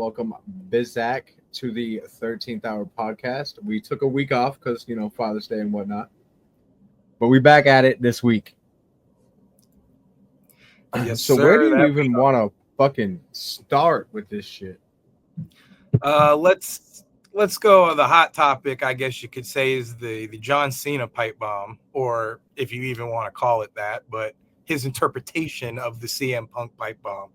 welcome Bizak to the 13th Hour podcast. We took a week off because, Father's Day and whatnot. But we back at it this week. Yes, so sir, where do you even want to fucking start with this shit? Let's go on the hot topic, I guess you could say, is the John Cena pipe bomb, or if you even want to call it that, but his interpretation of the CM Punk pipe bomb.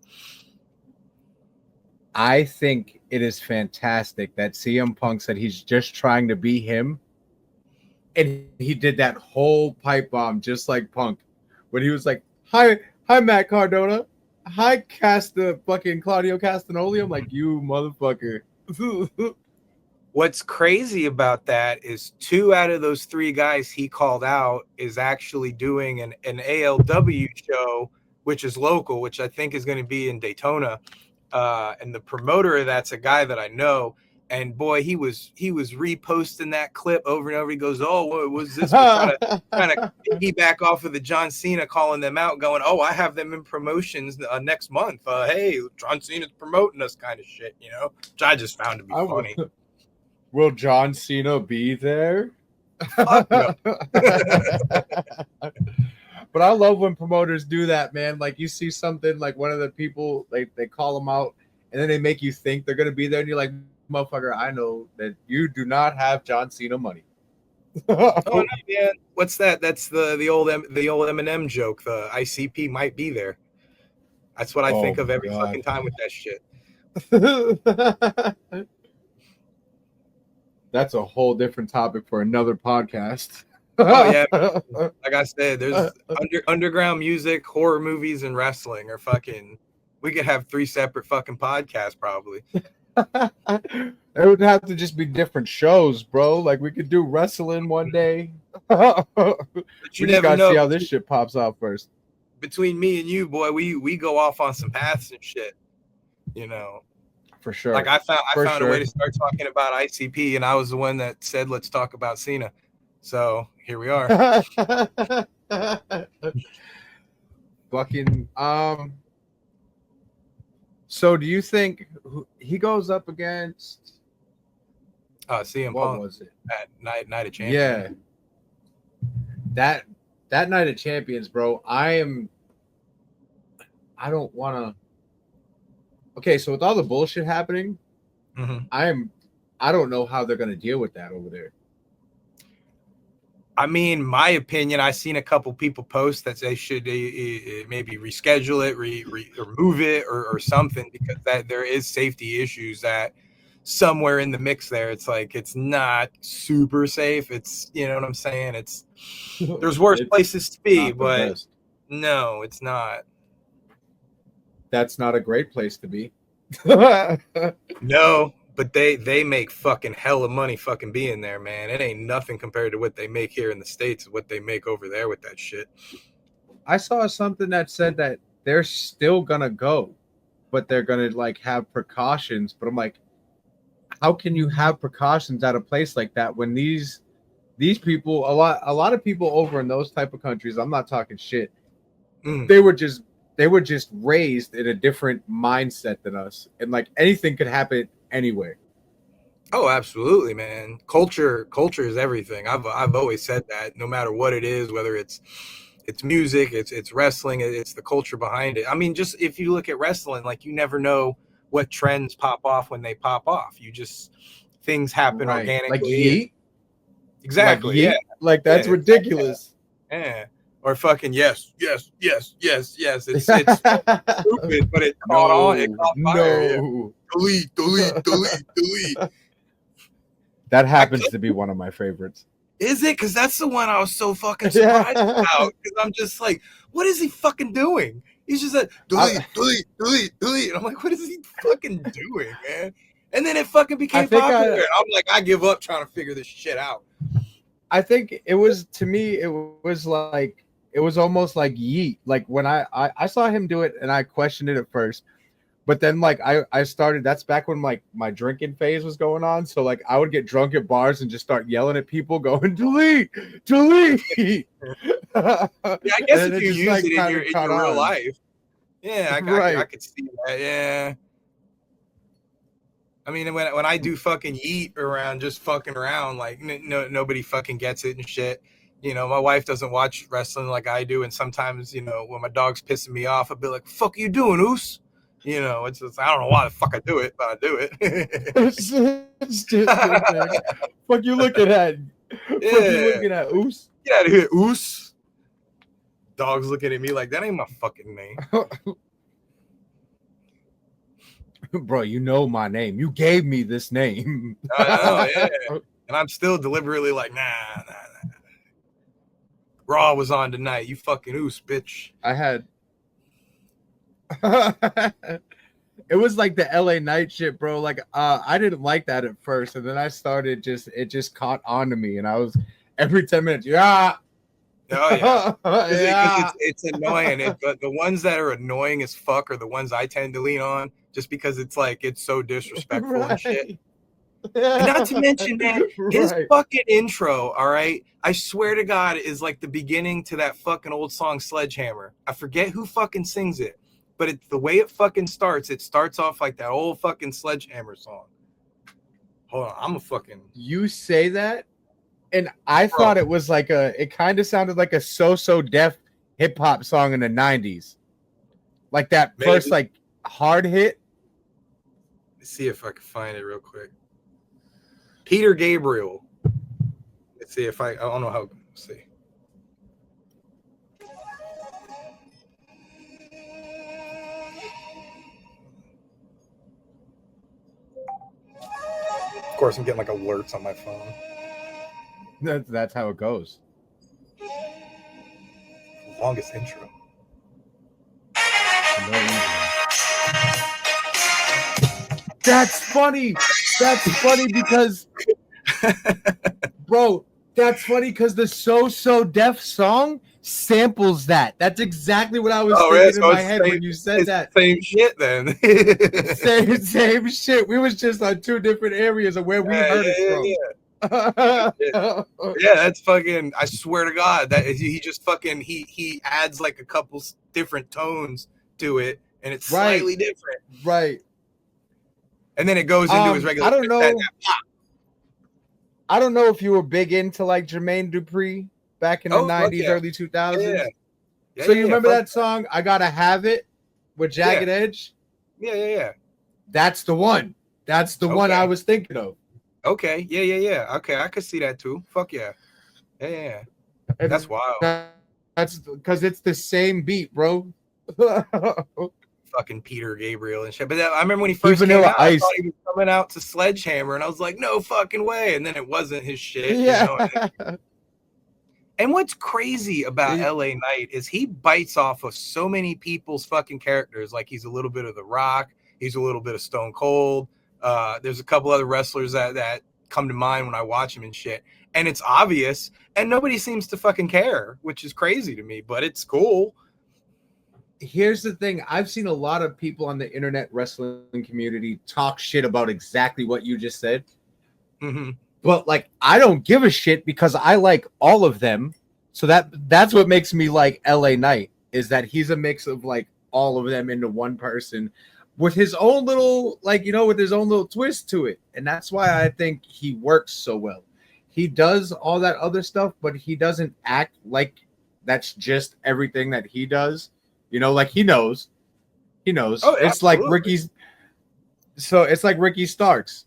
I think it is fantastic that CM Punk said he's just trying to be him. And he did that whole pipe bomb just like Punk. When he was like, Hi, Matt Cardona. Hi, fucking Claudio Castagnoli. I'm like, you motherfucker. What's crazy about that is 2 out of those 3 guys he called out is actually doing an ALW show, which is local, which I think is going to be in Daytona. And the promoter of that's a guy that I know. And boy, he was reposting that clip over and over. He goes, "Oh, what was this?" trying to piggyback off of the John Cena, calling them out, going, "Oh, I have them in promotions next month. Hey, John Cena's promoting us," kind of shit, which I just found to be funny. Will John Cena be there? Fuck no. But I love when promoters do that, man. Like you see something like one of the people, they call them out, and then they make you think they're gonna be there, and you're like, motherfucker, I know that you do not have John Cena money. Oh no, man! What's that? That's the old Eminem joke. The ICP might be there. That's what I think of every fucking time with that shit. That's a whole different topic for another podcast. Oh yeah, like I said, there's underground music, horror movies, and wrestling. Or fucking, we could have 3 separate fucking podcasts probably. It would have to just be different shows, bro. Like we could do wrestling one day. But we just gotta see how this shit pops out first. Between me and you, boy, we go off on some paths and shit. For sure. Like I found a way to start talking about ICP, and I was the one that said let's talk about Cena. So here we are. Fucking So do you think he goes up against CM what Punk was it? At Night of Champions? Yeah. That Night of Champions, bro. I don't want to. Okay, so with all the bullshit happening, I don't know how they're going to deal with that over there. I mean, my opinion, I've seen a couple people post that they should maybe reschedule it, or move it, or something, because that there is safety issues that somewhere in the mix there. It's like it's not super safe. It's, you know what I'm saying? There's worse places to be, but best. No, it's not. That's not a great place to be. No. But they make fucking hella money fucking being there, man. It ain't nothing compared to what they make here in the States, what they make over there with that shit. I saw something that said that they're still gonna go, but they're gonna like have precautions. But I'm like, how can you have precautions at a place like that when these people, a lot of people over in those type of countries, I'm not talking shit. They were just raised in a different mindset than us, and like anything could happen anyway. Oh, absolutely, man. Culture is everything. I've always said that, no matter what it is, whether it's music, it's wrestling, it's the culture behind it. I mean, just if you look at wrestling, like you never know what trends pop off when they pop off. Things happen organically. Like yeet? Exactly. Like yeet? Yeah. Like that's ridiculous. Yeah. Or fucking yes. It's stupid, but it caught on. It caught fire. No. Delete. That happens to be one of my favorites. Is it? Because that's the one I was so fucking surprised about. Because I'm just like, what is he fucking doing? He's just like, delete. And I'm like, what is he fucking doing, man? And then it fucking became popular. I'm like, I give up trying to figure this shit out. I think it was, to me, it was almost like yeet. Like when I saw him do it and I questioned it at first. But then, like, I started, that's back when, like, my drinking phase was going on. So, like, I would get drunk at bars and just start yelling at people, going, delete. Yeah, I guess if you use it in your real life. Yeah, I could see that, yeah. I mean, when I do fucking yeet around, just fucking around, like nobody fucking gets it and shit. You know, my wife doesn't watch wrestling like I do, and sometimes, you know, when my dog's pissing me off, I'll be like, "Fuck you doing, Oos?" You know, it's just, I don't know why the fuck I do it, but I do it. It's just fuck you looking at. Fuck you looking at, Oos. Get out of here, Oos. Dog's looking at me like that ain't my fucking name. Bro, you know my name. You gave me this name. I know, yeah. And I'm still deliberately like, nah. Raw was on tonight. You fucking Oos, bitch. I had. It was like the LA Knight shit, bro. Like, I didn't like that at first, and then I started it just caught on to me, and I was every 10 minutes, yeah. Oh yeah, yeah. it's annoying. But the ones that are annoying as fuck are the ones I tend to lean on, just because it's like it's so disrespectful and shit. And not to mention, man, his fucking intro, all right, I swear to God, is like the beginning to that fucking old song Sledgehammer. I forget who fucking sings it, but it's the way it fucking starts. It starts off like that old fucking Sledgehammer song. Hold on, I'm a fucking. You say that, and I thought it was like it kind of sounded like a So Def hip hop song in the 90s. Like that first, like, hard hit. Let's see if I can find it real quick. Peter Gabriel. Let's see if I don't know how. Let's see. Of course, I'm getting like alerts on my phone. That's how it goes. Longest intro. That's funny. That's funny because, bro, that's funny because the So Def song samples that. That's exactly what I was thinking in my head when you said that. Same shit then. same shit. We was just on two different areas of where we heard it from. Yeah, that's fucking. I swear to God, that he just fucking he adds like a couple different tones to it, and it's slightly different. Right. And then it goes into his regular. I don't know. I don't know if you were big into like Jermaine Dupri back in the 90s, early 2000s. So you remember that song, I Gotta Have It, with Jagged Edge? Yeah. That's the one. That's the one I was thinking of. Okay. Yeah. Okay, I could see that too. Fuck yeah. Yeah. That's wild. That's because it's the same beat, bro. Fucking Peter Gabriel and shit. But I remember when he first came out, I thought he was coming out to Sledgehammer, and I was like, no fucking way. And then it wasn't his shit. Yeah. You know? And what's crazy about LA Knight is he bites off of so many people's fucking characters. Like, he's a little bit of The Rock. He's a little bit of Stone Cold. There's a couple other wrestlers that come to mind when I watch him and shit. And it's obvious, and nobody seems to fucking care, which is crazy to me, but it's cool. Here's the thing. I've seen a lot of people on the internet wrestling community talk shit about exactly what you just said. Mm-hmm. But like, I don't give a shit because I like all of them. So that's what makes me like LA Knight, is that he's a mix of like all of them into one person with his own little, like, you know, with his own little twist to it. And that's why I think he works so well. He does all that other stuff, but he doesn't act like that's just everything that he does. You know, like he knows. Oh, it's like Ricky's. So it's like Ricky Starks.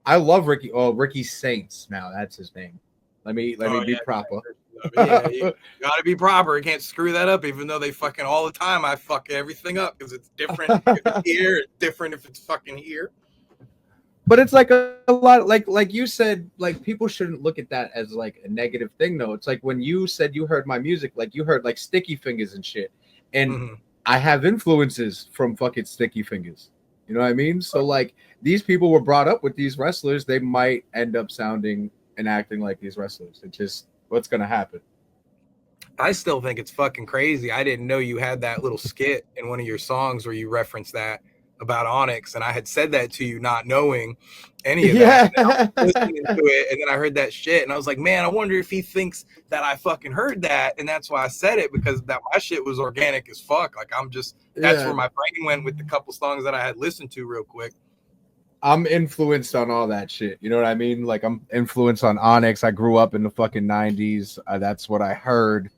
I love Ricky. Oh, Ricky Saints. Now that's his name. Let me be proper. Yeah, you gotta be proper. You can't screw that up, even though they fucking all the time I fuck everything up because it's different if it's here, it's different if it's fucking here. But it's like a lot, like you said, like people shouldn't look at that as like a negative thing, though. It's like when you said you heard my music, like you heard like Sticky Fingers and shit. And I have influences from fucking Sticky Fingers. You know what I mean? So like these people were brought up with these wrestlers. They might end up sounding and acting like these wrestlers. It's just what's going to happen. I still think it's fucking crazy. I didn't know you had that little skit in one of your songs where you referenced that about Onyx. And I had said that to you not knowing any of that. And I was listening to it, and then I heard that shit, and I was like, man, I wonder if he thinks that I fucking heard that, and that's why I said it, because that my shit was organic as fuck. Like, I'm just that's where my brain went with the couple songs that I had listened to real quick. I'm influenced on all that shit. You know what I mean? Like I'm influenced on Onyx. I grew up in the fucking 90s. That's what I heard.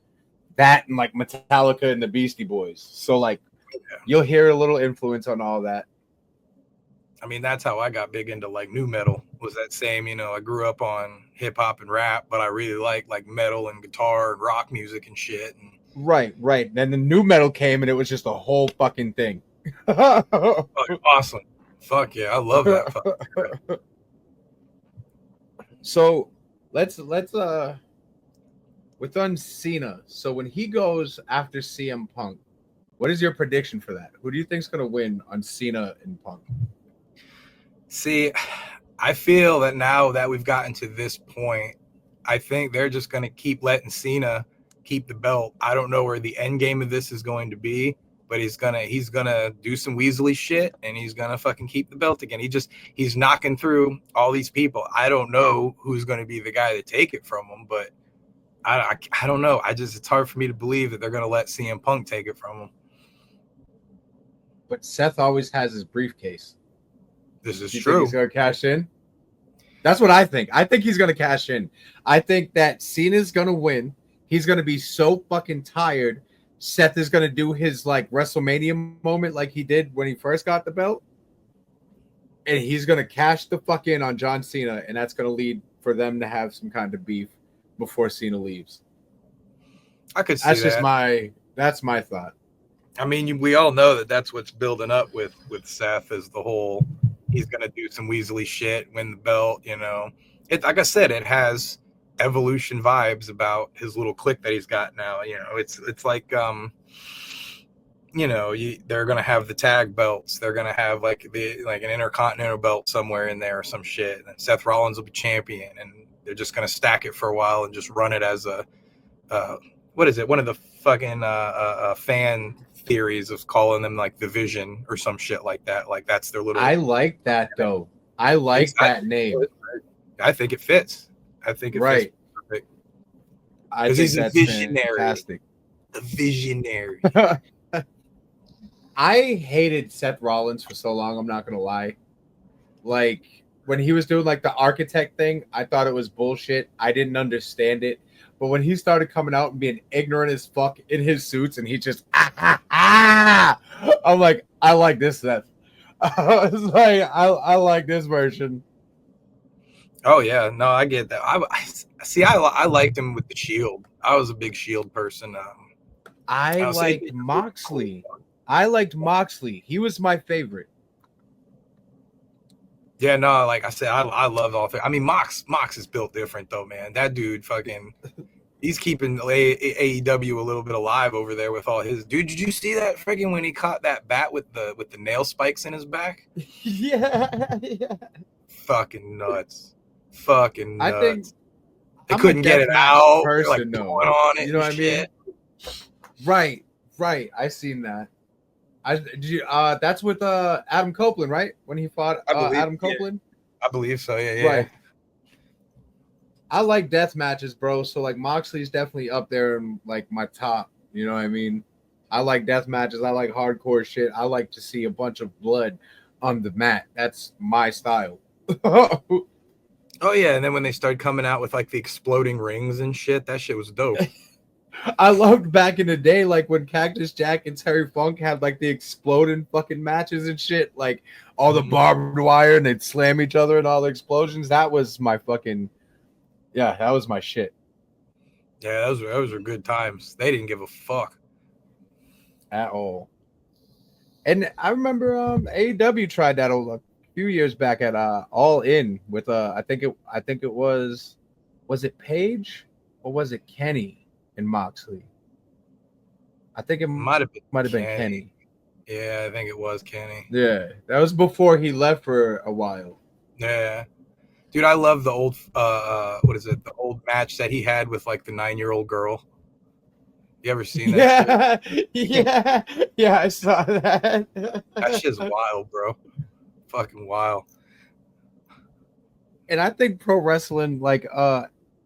That and like Metallica and the Beastie Boys. So like you'll hear a little influence on all that. I mean, that's how I got big into like new metal. Was that same, I grew up on hip hop and rap, but I really like metal and guitar and rock music and shit. And Right. Then the new metal came and it was just a whole fucking thing. awesome. Fuck yeah, I love that. So let's with on Cena. So when he goes after CM Punk, what is your prediction for that? Who do you think's gonna win on Cena and Punk? See, I feel that now that we've gotten to this point, I think they're just gonna keep letting Cena keep the belt. I don't know where the end game of this is going to be, but he's gonna do some Weasley shit and he's gonna fucking keep the belt again. He's knocking through all these people. I don't know who's gonna be the guy to take it from him, but I don't know. It's hard for me to believe that they're gonna let CM Punk take it from him. But Seth always has his briefcase. This is you true. Think he's gonna cash in? That's what I think. I think he's gonna cash in. I think that Cena's gonna win. He's gonna be so fucking tired. Seth is gonna do his like WrestleMania moment like he did when he first got the belt, and he's gonna cash the fuck in on John Cena, and that's gonna lead for them to have some kind of beef before Cena leaves. I could see that's my thought. I mean, we all know that that's what's building up with Seth is the whole he's gonna do some Weasley shit, win the belt. It like I said, it has Evolution vibes about his little clique that he's got now. It's like they're gonna have the tag belts. They're gonna have like an Intercontinental belt somewhere in there or some shit. And Seth Rollins will be champion, and they're just gonna stack it for a while and just run it as a what is it? One of the fucking fan theories of calling them like the Vision or some shit like that. Like that's their little. I like that though. I like that name. I think it fits. I think it fits perfect. I think that's visionary. Fantastic. The visionary. I hated Seth Rollins for so long. I'm not gonna lie. Like when he was doing like the architect thing, I thought it was bullshit. I didn't understand it. But when he started coming out and being ignorant as fuck in his suits, and he just I'm like, I like this Seth. I was like, I like this version. Oh yeah, no, I get that. I liked him with the Shield. I was a big Shield person. I liked Moxley. I liked Moxley. He was my favorite. Yeah, no, like I said, I love all three. I mean, Mox is built different though, man. That dude fucking he's keeping AEW a little bit alive over there with all his dude. Did you see that freaking when he caught that bat with the nail spikes in his back? Yeah. Fucking nuts. Fucking nuts. I think they couldn't get it out. Person, like no. on it. You know what I mean? Right. I seen that. That's with Adam Copeland, right? When he fought Adam Copeland? I believe so, yeah. Right. I like death matches, bro. So like Moxley's definitely up there in like my top. You know what I mean? I like death matches. I like hardcore shit. I like to see a bunch of blood on the mat. That's my style. Oh yeah, and then when they started coming out with like the exploding rings and shit, that shit was dope. I loved back in the day, like when Cactus Jack and Terry Funk had like the exploding fucking matches and shit, like all the barbed wire and they'd slam each other and all the explosions. That was my fucking, yeah, that was my shit. Yeah, those were good times. They didn't give a fuck at all. And I remember AEW tried that a few years back at All In with I think it was it Paige or was it Kenny and Moxley? I think it might have been Kenny. Yeah, I think it was Kenny. Yeah, that was before he left for a while. Yeah, dude, I love the old what is it? The old match that he had with like the 9-year-old girl. You ever seen that? Yeah, I saw that. That shit's wild, bro. Fucking wild. And I think pro wrestling, like,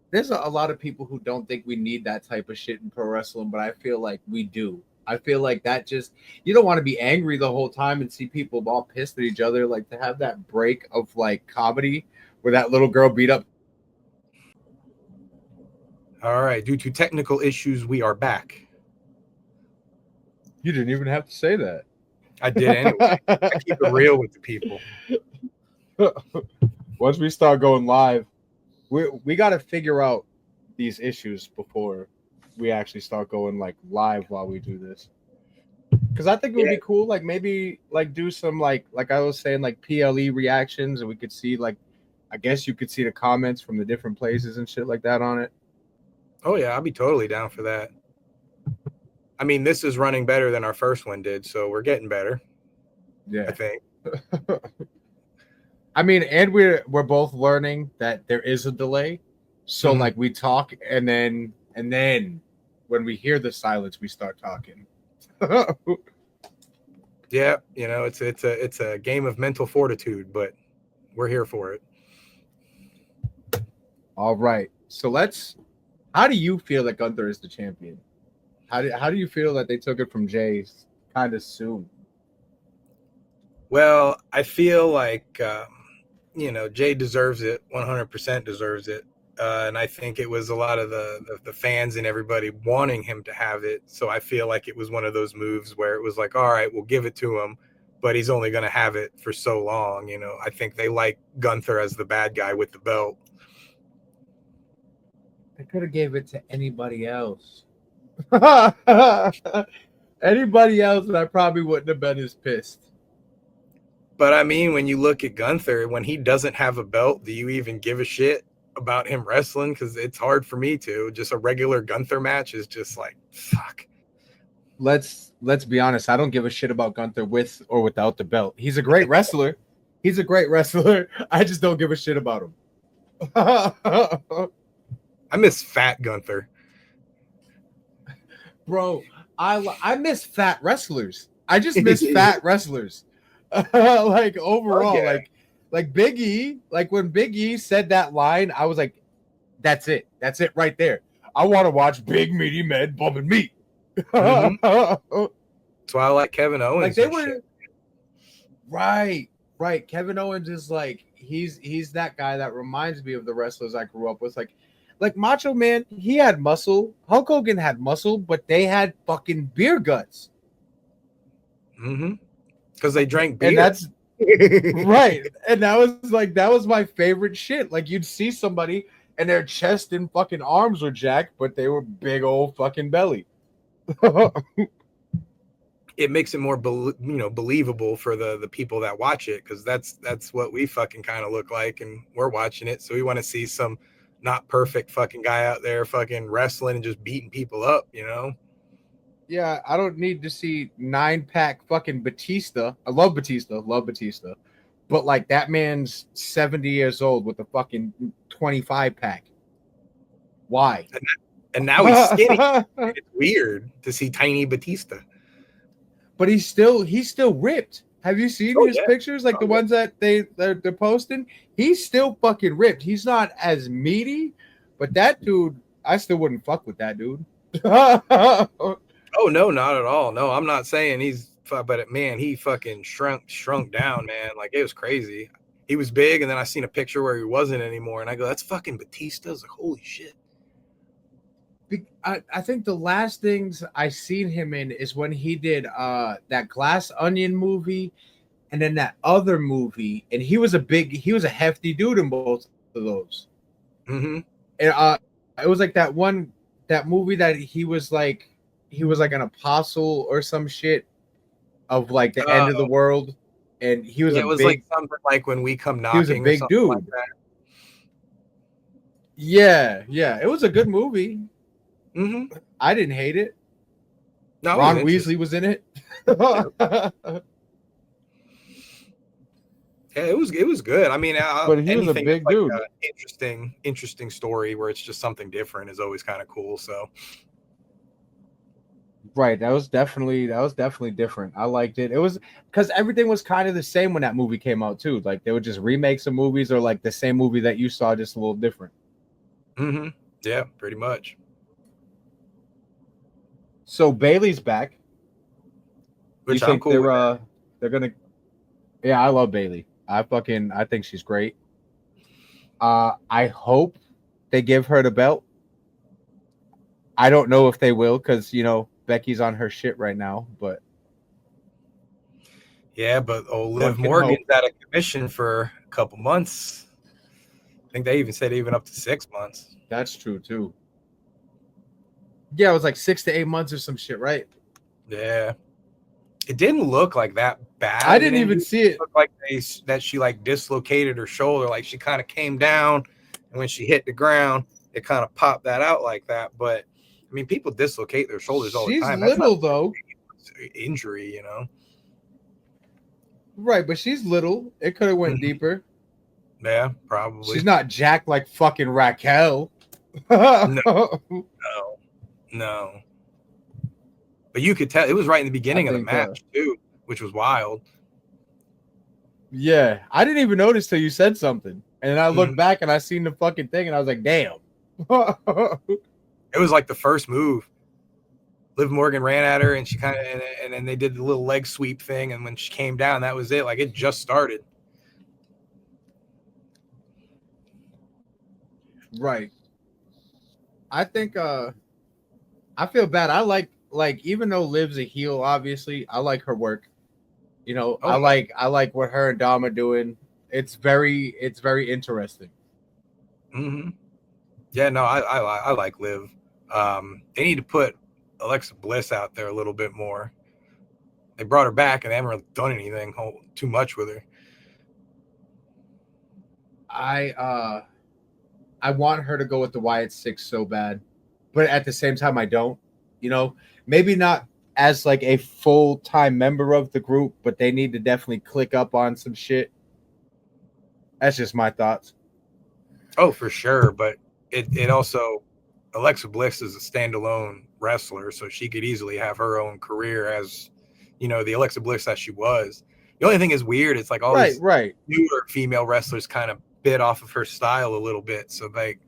there's a lot of people who don't think we need that type of shit in pro wrestling, but I feel like we do. I feel like that just you don't want to be angry the whole time and see people all pissed at each other. Like to have that break of like comedy where that little girl beat up. All right, due to technical issues, we are back. You didn't even have to say that. I did anyway. I keep it real with the people. Once we start going live, we got to figure out these issues before we actually start going like live while we do this. Because I think it would be cool, like maybe like do some like I was saying like PLE reactions, and we could see like I guess you could see the comments from the different places and shit like that on it. Oh yeah, I'll be totally down for that. I mean, this is running better than our first one did, so we're getting better. Yeah, I think. I mean, and we're both learning that there is a delay. So like we talk and then when we hear the silence, we start talking. Yeah, you know, it's a game of mental fortitude, but we're here for it. All right. So how do you feel that Gunther is the champion? How do you feel that they took it from Jay kind of soon? Well, I feel like you know, Jay deserves it, 100% deserves it. And I think it was a lot of the fans and everybody wanting him to have it. So I feel like it was one of those moves where it was like, all right, we'll give it to him, but he's only going to have it for so long. You know, I think they like Gunther as the bad guy with the belt. They could have gave it to anybody else. Anybody else, and I probably wouldn't have been as pissed. But I mean, when you look at Gunther, when he doesn't have a belt, do you even give a shit about him wrestling? Because it's hard for me to. Just a regular Gunther match is just like, fuck. Let's be honest. I don't give a shit about Gunther with or without the belt. He's a great wrestler. He's a great wrestler. I just don't give a shit about him. I miss fat Gunther. Bro, I miss fat wrestlers. I just miss fat wrestlers. Like overall, like Big E, like when Big E said that line, I was like, that's it right there. I want to watch big meaty men bumping meat. Mm-hmm. That's why I like Kevin Owens. Like they were right. Kevin Owens is like he's that guy that reminds me of the wrestlers I grew up with. Like Macho Man, he had muscle. Hulk Hogan had muscle, but they had fucking beer guts. Mm-hmm. Because they drank beer. And that's right. And that was my favorite shit. Like you'd see somebody and their chest and fucking arms were jacked, but they were big old fucking belly. It makes it more believable for the people that watch it, because that's what we fucking kind of look like, and we're watching it, so we want to see some not perfect fucking guy out there fucking wrestling and just beating people up, you know? Yeah, I don't need to see 9-pack fucking Batista. I love Batista, but like that man's 70 years old with a fucking 25-pack. Why? And now he's skinny. It's weird to see tiny Batista. But he's still ripped. Have you seen his pictures? Like the ones that they're posting? He's still fucking ripped. He's not as meaty, but that dude, I still wouldn't fuck with that dude. Oh no, not at all. No, I'm not saying he's, but man, he fucking shrunk down, man. Like it was crazy. He was big, and then I seen a picture where he wasn't anymore, and I go, "That's fucking Batista." I was like, "Holy shit!" I think the last things I seen him in is when he did that Glass Onion movie, and then that other movie, and he was a hefty dude in both of those. Mm-hmm. And it was like that movie that he was like an apostle or some shit of like the end of the world, and he was like something like When We Come Knocking. He was a big dude. Like yeah, it was a good movie. Mm-hmm. I didn't hate it. No, Ron Weasley was in it. Yeah, it was good. I mean, but he was a big dude. Interesting story where it's just something different is always kind of cool. So, right, that was definitely different. I liked it. It was because everything was kind of the same when that movie came out too. Like they would just remake some movies or like the same movie that you saw, just a little different. Mm-hmm. Yeah, pretty much. So Bailey's back. which You I'm think cool with. they're gonna? Yeah, I love Bailey. I think she's great. I hope they give her the belt. I don't know if they will because Becky's on her shit right now, but Yeah, but one Liv can hope. Morgan's out of commission for a couple months. I think they even said even up to 6 months. That's true too. Yeah, it was like 6 to 8 months or some shit, right? Yeah, it didn't look like that bad I of an didn't even injury. see It it. looked like that she like dislocated her shoulder, like she kind of came down, and when she hit the ground, it kind of popped that out like that. But I mean, people dislocate their shoulders all the She's time. That's not little though. an injury, you know. Right, but she's little. It could have went deeper. Yeah, probably. She's not jacked like fucking Raquel. No, no. But you could tell it was right in the beginning of the match too, which was wild. Yeah, I didn't even notice till you said something, and then I looked back and I seen the fucking thing, and I was like, "Damn!" It was like the first move. Liv Morgan ran at her, and she kind of, and then they did the little leg sweep thing, and when she came down, that was it. Like it just started. Right. I think. I feel bad. I like even though Liv's a heel, obviously, I like her work. I like what her and Dom are doing. It's very interesting. Mm-hmm. Yeah, no, I like Liv. They need to put Alexa Bliss out there a little bit more. They brought her back and they haven't really done anything too much with her. I want her to go with the Wyatt Six so bad, but at the same time, I don't. Maybe not as like a full-time member of the group, but they need to definitely click up on some shit. That's just my thoughts. Oh, for sure, but it also Alexa Bliss is a standalone wrestler, so she could easily have her own career as the Alexa Bliss that she was. The only thing is weird. It's like all these newer female wrestlers kind of bit off of her style a little bit. So like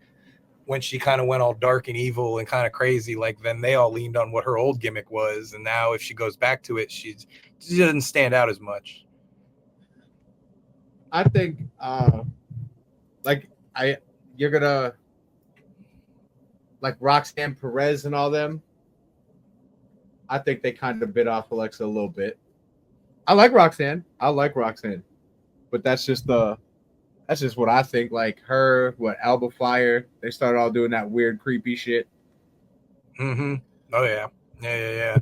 when she kind of went all dark and evil and kind of crazy, like then they all leaned on what her old gimmick was, and now if she goes back to it, she doesn't stand out as much. I think you're gonna like Roxanne Perez and all them. I think they kind of bit off Alexa a little bit. I like Roxanne, but that's just what I think. Like her, Alba Fire, they started all doing that weird, creepy shit. Mm-hmm. Oh yeah.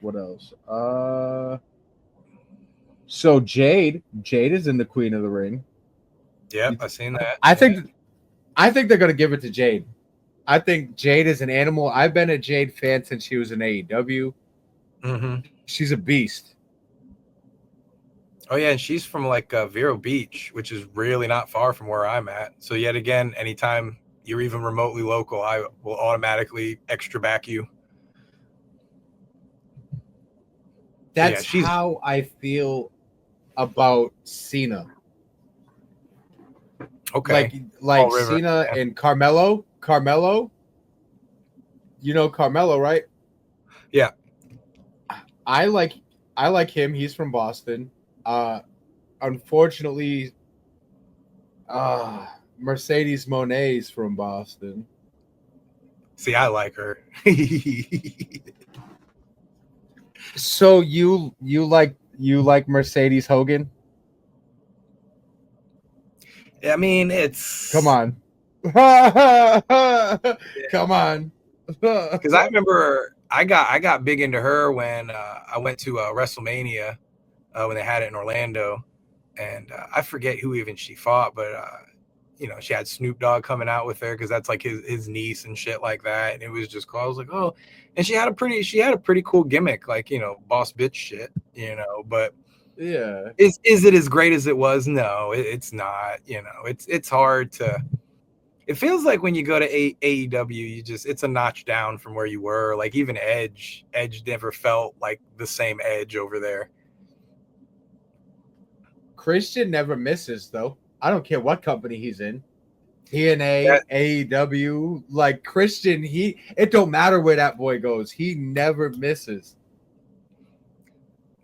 What else? So Jade is in the Queen of the Ring. Yep, I seen that. I think they're gonna give it to Jade. I think Jade is an animal. I've been a Jade fan since she was in AEW. Mm-hmm. She's a beast. Oh yeah, and she's from like Vero Beach, which is really not far from where I'm at. So yet again, anytime you're even remotely local, I will automatically extra back you. That's how I feel about Cena. Okay. Like Cena and Carmelo. You know Carmelo, right? Yeah. I like him. He's from Boston. Unfortunately, Mercedes Moné's from Boston. See, I like her. So you like Mercedes Hogan? I mean, it's come on. Come on. Because I remember I got big into her when I went to WrestleMania when they had it in Orlando, and I forget who even she fought, but she had Snoop Dogg coming out with her because that's like his niece and shit like that, and it was just cool. I was like, oh, and she had a pretty cool gimmick, like boss bitch shit, but. Yeah. Is it as great as it was? No, it's not. It's hard to. It feels like when you go to AEW, it's a notch down from where you were. Like even Edge never felt like the same Edge over there. Christian never misses though. I don't care what company he's in. TNA, AEW, like Christian, it don't matter where that boy goes. He never misses.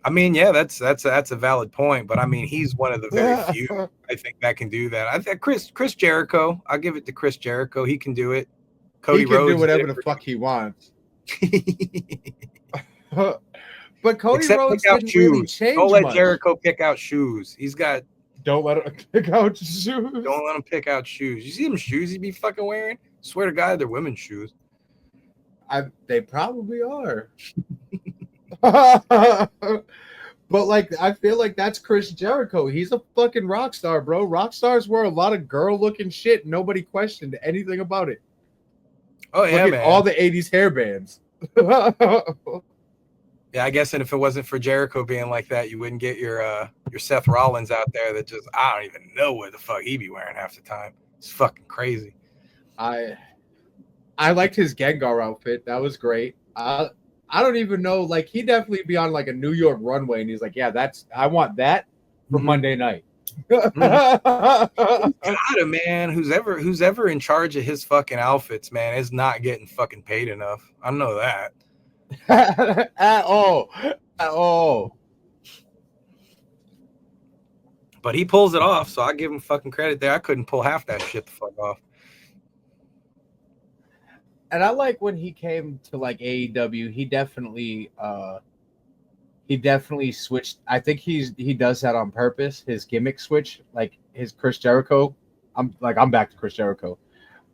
I mean, yeah, that's a valid point, but I mean, he's one of the very few I think that can do that. I think Chris Jericho, I'll give it to Chris Jericho. He can do it. Cody He can Rhodes do whatever the fuck he wants. But Cody Rhodes didn't really change Don't let much. Jericho pick out shoes. Don't let him pick out shoes. Don't let him pick out shoes. You see them shoes he be fucking wearing? Swear to God, they're women's shoes. They probably are. But like, I feel like that's Chris Jericho. He's a fucking rock star, bro. Rock stars wear a lot of girl-looking shit. Nobody questioned anything about it. Oh yeah, man. All the '80s hair bands. Yeah, I guess, and if it wasn't for Jericho being like that, you wouldn't get your Seth Rollins out there that just, I don't even know what the fuck he be wearing half the time. It's fucking crazy. I liked his Gengar outfit. That was great. I don't even know, like, he definitely be on like a New York runway and he's like, yeah, I want that for Monday night. Got him, man. Who's ever in charge of his fucking outfits, man, is not getting fucking paid enough. I know that. At all. But he pulls it off, so I give him fucking credit there. I couldn't pull half that shit the fuck off. And I like when he came to like AEW, he definitely switched. I think he does that on purpose. His gimmick switch, like his Chris Jericho. I'm back to Chris Jericho.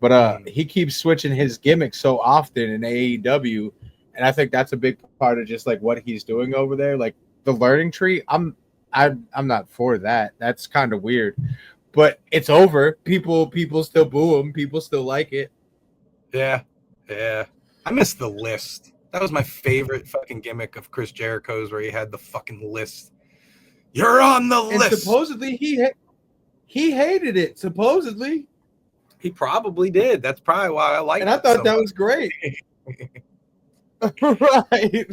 But he keeps switching his gimmick so often in AEW. And I think that's a big part of just like what he's doing over there. Like the learning tree, I'm not for that. That's kind of weird. But it's over. People still boo him. People still like it. Yeah. I miss the list. That was my favorite fucking gimmick of Chris Jericho's, where he had the fucking list. You're on the list. And supposedly he hated it. Supposedly. He probably did. That's probably why I liked it. And I thought that was great. Right.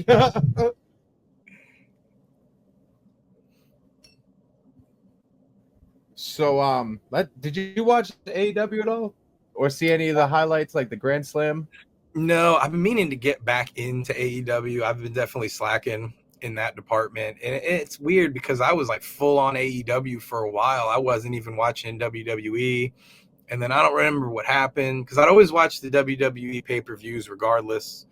So, did you watch the AEW at all, or see any of the highlights, like the Grand Slam? No, I've been meaning to get back into AEW. I've been definitely slacking in that department, and it's weird because I was like full on AEW for a while. I wasn't even watching WWE, and then I don't remember what happened because I'd always watch the WWE pay-per-views regardless.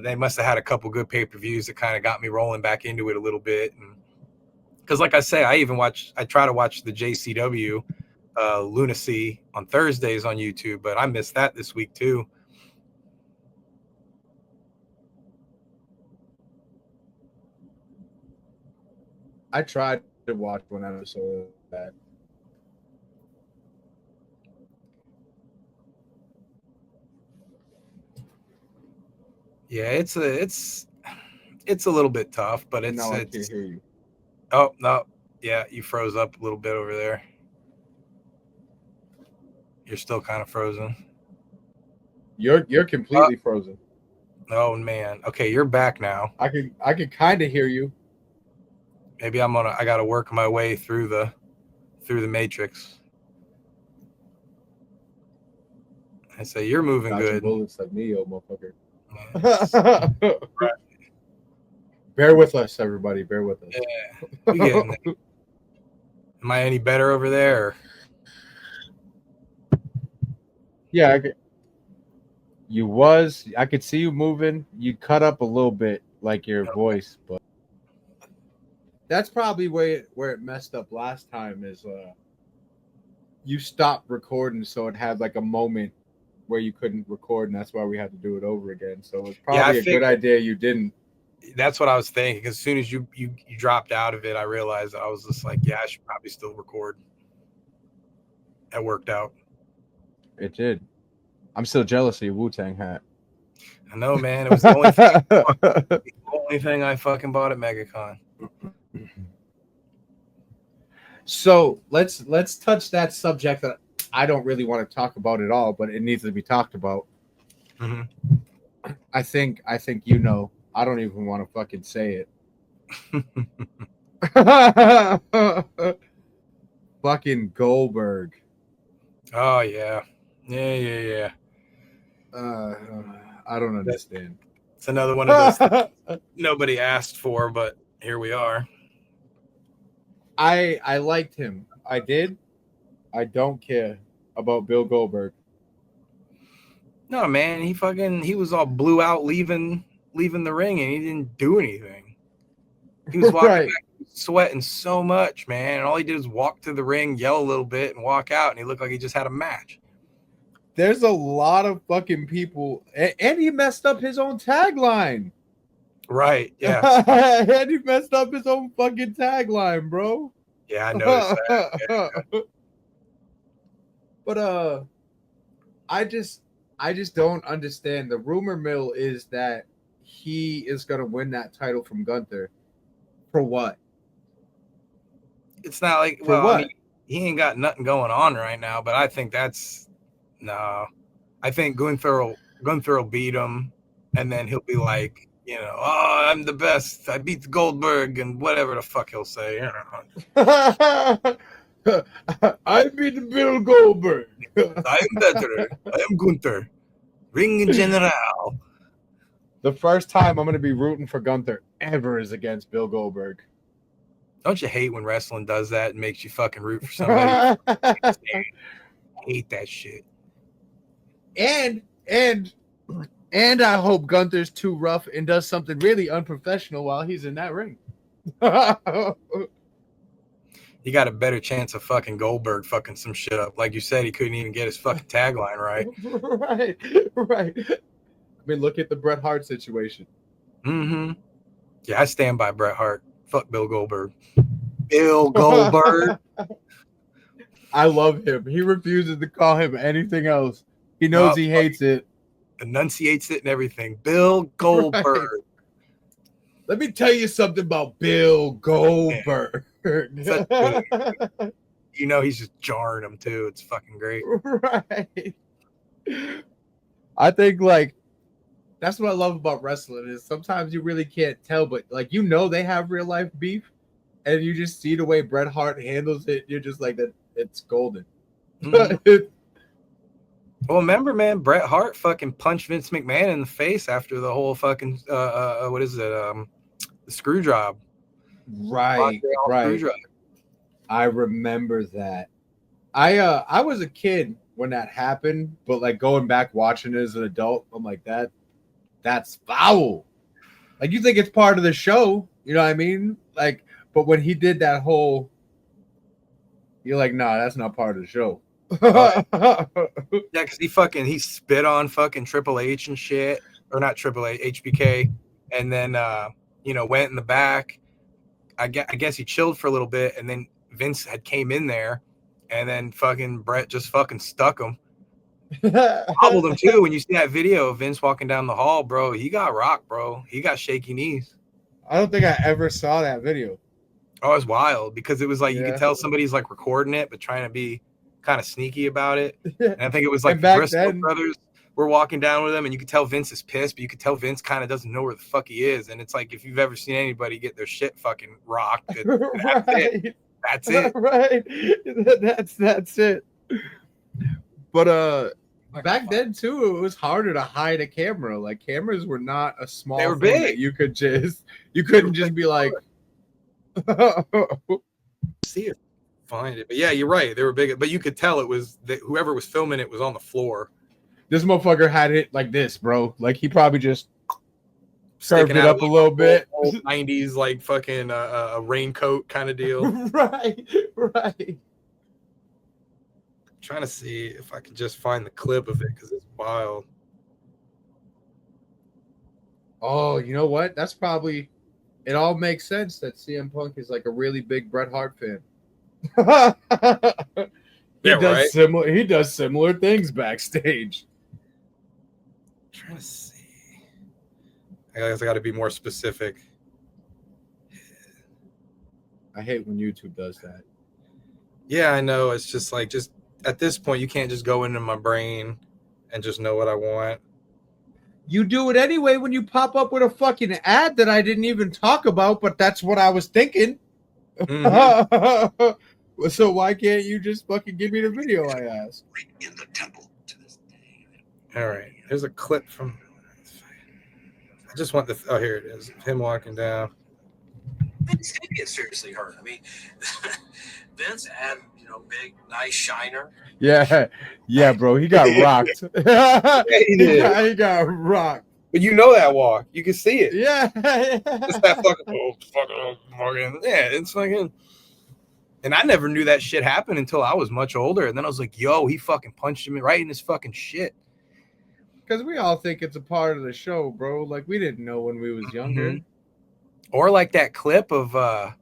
They must have had a couple good pay-per-views that kind of got me rolling back into it a little bit. And because like I say, I try to watch the JCW Lunacy on Thursdays on YouTube, but I missed that this week too. I tried to watch one episode of that. Yeah, it's a little bit tough, but I can't hear you. Oh no, yeah, you froze up a little bit over there. You're still kind of frozen. You're completely frozen. Oh man. Okay, you're back now. I can kind of hear you. Maybe I gotta work my way through the matrix. I say you're moving good. Bullets like Neo, motherfucker. Right. Bear with us, everybody. Bear with us. Yeah. Am I any better over there? Yeah, I could see you moving. You cut up a little bit, like your voice, but that's probably where it messed up last time. Is you stopped recording, so it had like a moment where you couldn't record, and that's why we had to do it over again. So it's probably a good idea you didn't. That's what I was thinking. As soon as you dropped out of it, I realized I was just like, yeah, I should probably still record. That worked out. It did. I'm still jealous of your Wu-Tang hat. I know, man. It was the only thing I fucking bought at MegaCon. So let's touch that subject that I don't really want to talk about at all, but it needs to be talked about. Mm-hmm. I think you know. I don't even want to fucking say it. Fucking Goldberg. Oh yeah, yeah. Uh, I don't understand. It's another one of those things nobody asked for, but here we are. I liked him. I did. I don't care about Bill Goldberg. No, man, he was all blew out leaving the ring, and he didn't do anything. He was walking Right. back, sweating so much, man, and all he did was walk to the ring, yell a little bit, and walk out, and he looked like he just had a match. There's a lot of fucking people, and he messed up his own tagline. Right? Yeah. And he messed up his own fucking tagline, bro. Yeah, I noticed that. Yeah. But I just don't understand. The rumor mill is that he is gonna win that title from Gunther. For what? It's not like, well, I mean, he ain't got nothing going on right now, but I think that's no. I think Gunther will beat him, and then he'll be like, you know, oh, I'm the best. I beat Goldberg, and whatever the fuck he'll say. You know. I beat Bill Goldberg. I'm better. I am Gunther, ring general. The first time I'm going to be rooting for Gunther ever is against Bill Goldberg. Don't you hate when wrestling does that and makes you fucking root for somebody? I hate that shit. And I hope Gunther's too rough and does something really unprofessional while he's in that ring. He got a better chance of fucking Goldberg fucking some shit up. Like you said, he couldn't even get his fucking tagline right. Right. I mean, look at the Bret Hart situation. Mm-hmm. Yeah, I stand by Bret Hart. Fuck Bill Goldberg. Bill Goldberg. I love him. He refuses to call him anything else. He knows he hates it. Enunciates it and everything. Bill Goldberg. Right. Let me tell you something about Bill Goldberg. You know, he's just jarring him too. It's fucking great. Right. I think like that's what I love about wrestling is sometimes you really can't tell, but like you know they have real life beef, and you just see the way Bret Hart handles it. You're just like that. It's golden. Mm-hmm. Well, remember, man, Bret Hart fucking punched Vince McMahon in the face after the whole fucking what is it? The screw job. Right. Screw job. I remember that. I was a kid when that happened, but like going back watching it as an adult, I'm like that's foul. Like you think it's part of the show, you know what I mean? Like, but when he did that whole, you're like, nah, that's not part of the show. Yeah, because he spit on fucking Triple H and shit, or not Triple H, HBK, and then went in the back. I guess he chilled for a little bit, and then Vince had came in there, and then fucking Bret just fucking stuck him. Hobbled him too. When you see that video of Vince walking down the hall, bro, he got rocked, bro. He got shaky knees. I don't think I ever saw that video. Oh, it's wild because it was like you could tell somebody's like recording it, but trying to be kind of sneaky about it. And I think it was like the Briscoe brothers were walking down with him, and you could tell Vince is pissed, but you could tell Vince kind of doesn't know where the fuck he is. And it's like if you've ever seen anybody get their shit fucking rocked, that's it. That's it. Right. That's it. But back then too, it was harder to hide a camera. Like cameras were not a small. They were big. You couldn't just be like. See it, find it. But yeah, you're right. They were big, but you could tell it was that whoever was filming it was on the floor. This motherfucker had it like this, bro. Like he probably just curved it up a little bit. Old 90s, like fucking a raincoat kind of deal. Right. Trying to see if I can just find the clip of it because it's wild. Oh, you know what? That's probably it. All makes sense that CM Punk is like a really big Bret Hart fan. He does similar things backstage. I'm trying to see. I guess I got to be more specific. I hate when YouTube does that. Yeah, I know. It's just like at this point, you can't just go into my brain and just know what I want. You do it anyway when you pop up with a fucking ad that I didn't even talk about, but that's what I was thinking. Mm-hmm. So why can't you just fucking give me the video? I asked. In the temple to this day. All right, here's a clip from. I just want the. Oh, here it is. Him walking down. Vince did get seriously hurt. I mean, Vince had, big, nice shiner. Yeah, bro. He got rocked. He did. He got rocked. But you know that walk. You can see it. Yeah. It's that fucking. Yeah, it's fucking. And I never knew that shit happened until I was much older. And then I was like, yo, he fucking punched him right in his fucking shit. Because we all think it's a part of the show, bro. Like, we didn't know when we was younger. Mm-hmm. Or like that clip of, I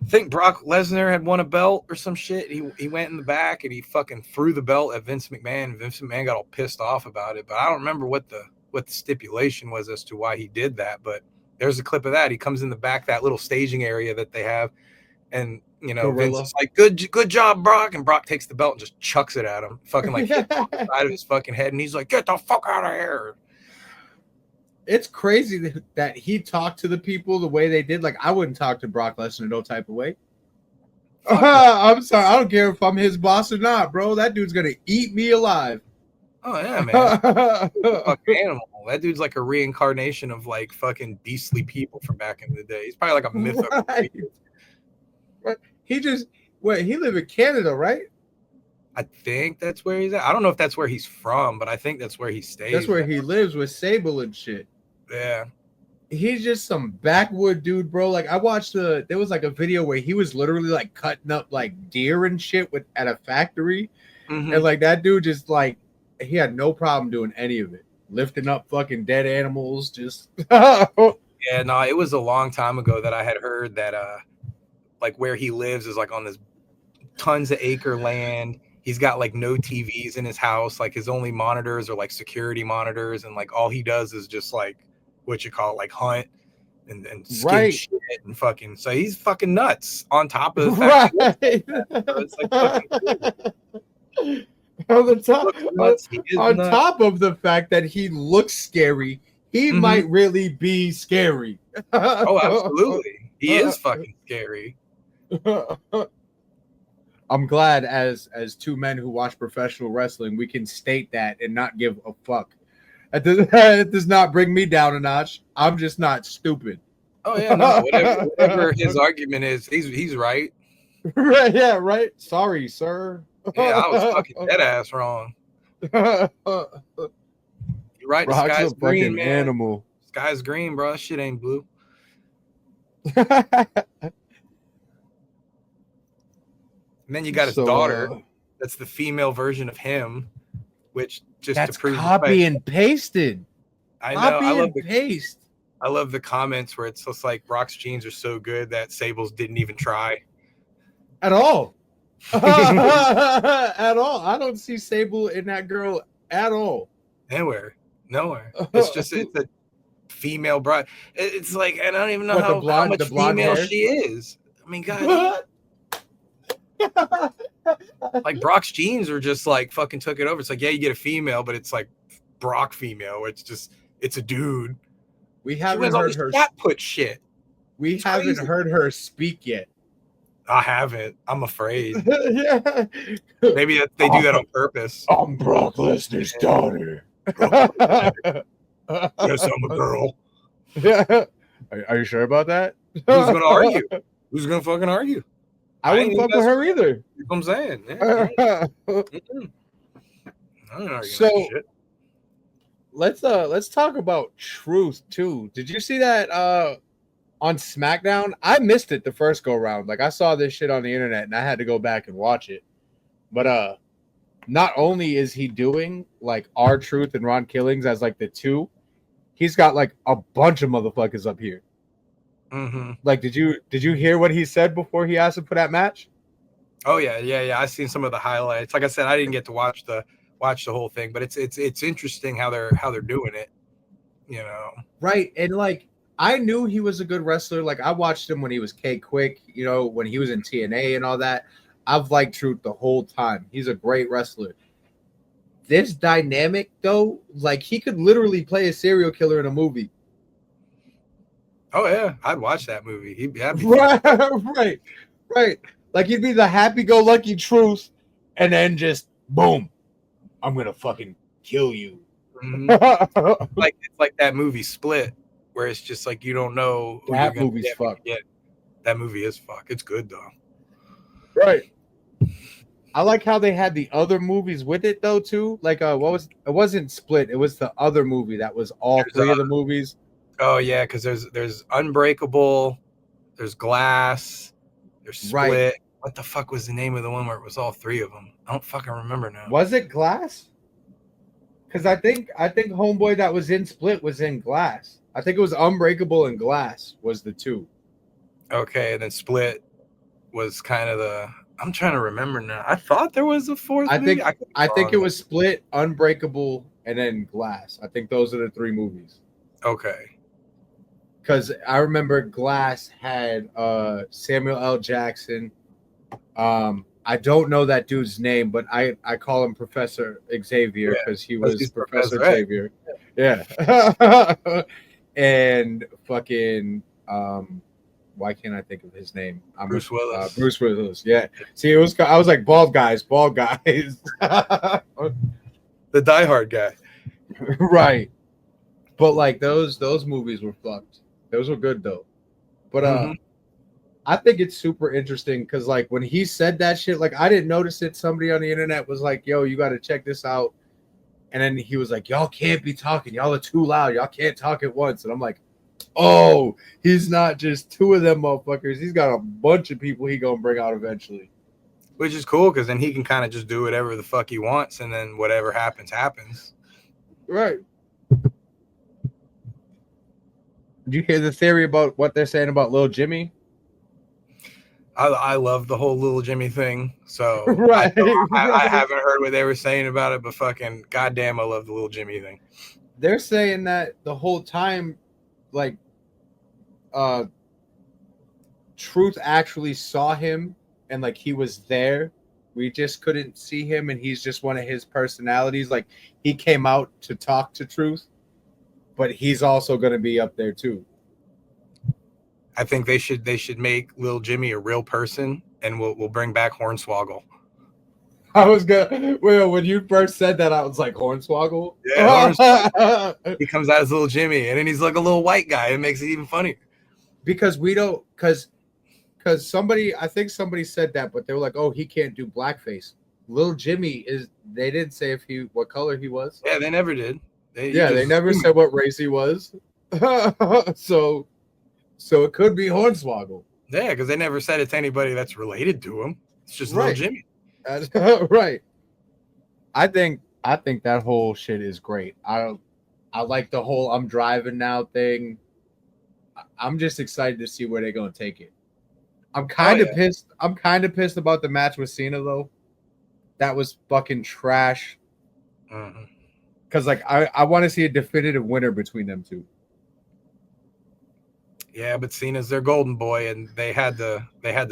think Brock Lesnar had won a belt or some shit. He went in the back and he fucking threw the belt at Vince McMahon. Vince McMahon got all pissed off about it. But I don't remember what the stipulation was as to why he did that. But there's a clip of that. He comes in the back, that little staging area that they have. And, Vince is like, good job, Brock. And Brock takes the belt and just chucks it at him. Fucking like hit off the side of his fucking head. And he's like, get the fuck out of here. It's crazy that he talked to the people the way they did. Like, I wouldn't talk to Brock Lesnar no type of way. I'm sorry. I don't care if I'm his boss or not, bro. That dude's going to eat me alive. Oh, yeah, man. Fucking animal. That dude's like a reincarnation of like fucking beastly people from back in the day. He's probably like a myth. Right. He live in Canada, right? I think that's where he's at. I don't know if that's where he's from, but I think that's where he stays. That's where he lives with Sable and shit. Yeah. He's just some backwood dude, bro. Like, I watched there was like a video where he was literally like cutting up like deer and shit at a factory. Mm-hmm. And like that dude just like, he had no problem doing any of it. Lifting up fucking dead animals, just. Yeah, no, it was a long time ago that I had heard that like where he lives is like on this tons of acre land. He's got like no TVs in his house. Like his only monitors are like security monitors, and like all he does is just like like hunt and skin shit and fucking. So he's fucking nuts. On top of the fact it's like fucking on top of the fact that he looks scary, he might really be scary. Oh, absolutely, he is fucking scary. I'm glad as two men who watch professional wrestling, we can state that and not give a fuck. It does not bring me down a notch. I'm just not stupid. Oh yeah, no, whatever his argument is, he's right. Right, yeah, right. Sorry, sir. Yeah, I was fucking dead ass wrong. You're right. The Brock's sky's a green, fucking man. animal. Sky's green, bro. That shit ain't blue. And then you got his daughter. That's the female version of him, which just that's to prove copy and pasted. I know. I love the comments where it's just like Brock's jeans are so good that Sable's didn't even try at all. At all. I don't see Sable in that girl at all. Nowhere. It's a female bride. It's like I don't even know how much female she is. I mean, God. Like Brock's jeans are just like fucking took it over. It's like, yeah, you get a female, but it's like Brock female. It's a dude. We haven't heard her put shit. We haven't heard her speak yet. I haven't. I'm afraid. Yeah. Maybe they do that on purpose. I'm Brock Lesnar's daughter. Yes, I'm a girl. Yeah. Are you sure about that? Who's gonna argue? Who's gonna fucking argue? I wouldn't fuck with her either. You know what I'm saying? Yeah. I don't argue shit. Let's talk about Truth too. Did you see that on SmackDown? I missed it the first go round. Like I saw this shit on the internet and I had to go back and watch it. But not only is he doing like R-Truth and Ron Killings as like the two, he's got like a bunch of motherfuckers up here. Mm-hmm. Like, did you hear what he said before he asked him for that match? Oh yeah. I seen some of the highlights. Like I said, I didn't get to watch the whole thing, but it's interesting how they're doing it. You know, right? And like, I knew he was a good wrestler. Like, I watched him when he was K-Quick. You know, when he was in TNA and all that. I've liked Truth the whole time. He's a great wrestler. This dynamic, though, like he could literally play a serial killer in a movie. Oh yeah, I'd watch that movie. He'd be happy. Right. Like Like he'd be the happy-go-lucky truth, and then just boom, I'm gonna fucking kill you. Mhm. Like it's like that movie Split, where it's just like you don't know who you're That gonna movie's get when you fucked. get. That movie is fuck. It's good though. Right. I like how they had the other movies with it though too. Like it wasn't Split, it was the other movie that was all There's, three of the movies. Oh yeah, because there's Unbreakable, there's Glass, there's Right. Split. What the fuck was the name of the one where it was all three of them? I don't fucking remember now. Was it Glass? Because I think Homeboy that was in Split was in Glass. I think it was Unbreakable and Glass was the two. Okay, and then Split was kind of the. I'm trying to remember now. I thought there was a fourth I movie. think it was Split, Unbreakable, and then Glass. I think those are the three movies. Okay. Because I remember Glass had Samuel L. Jackson. I don't know that dude's name, but I call him Professor Xavier because he was he's Professor Professor X. Xavier. Yeah. And fucking why can't I think of his name? Bruce Willis. Bruce Willis. Yeah. See, I was like bald guys. The Die Hard guy. Right. But like those movies were fucked. Those were good though. But I think it's super interesting because like when he said that shit, like I didn't notice it. Somebody on the internet was like, yo, you got to check this out. And then he was like, y'all can't be talking. Y'all are too loud. Y'all can't talk at once. And I'm like, oh, he's not just two of them motherfuckers. He's got a bunch of people he gonna bring out eventually. Which is cool because then he can kind of just do whatever the fuck he wants, and then whatever happens, happens. Right. Did you hear the theory about what they're saying about Lil Jimmy? I love the whole Little Jimmy thing. So Right. I haven't heard what they were saying about it, but fucking goddamn, I love the Little Jimmy thing. They're saying that the whole time, like, Truth actually saw him and like he was there. We just couldn't see him, and he's just one of his personalities. Like he came out to talk to Truth, but he's also going to be up there too. I think they should make Lil Jimmy a real person, and we'll bring back Hornswoggle. I was gonna. Well, when you first said that, I was like Hornswoggle. Yeah, Hornswoggle. He comes out as Little Jimmy, and then he's like a little white guy. It makes it even funnier. Because we don't, because somebody, I think somebody said that, but they were like, oh, he can't do blackface. Lil Jimmy is. They didn't say what color he was. Yeah, they never did. They never said what race he was. So it could be Hornswoggle. Yeah, because they never said it to anybody that's related to him. It's just Little Jimmy. Right. I think that whole shit is great. I like the whole I'm driving now thing. I'm just excited to see where they're gonna take it. I'm kind of pissed. I'm kind of pissed about the match with Cena though. That was fucking trash. Because like I want to see a definitive winner between them two. Yeah, but Cena's their golden boy, and they had to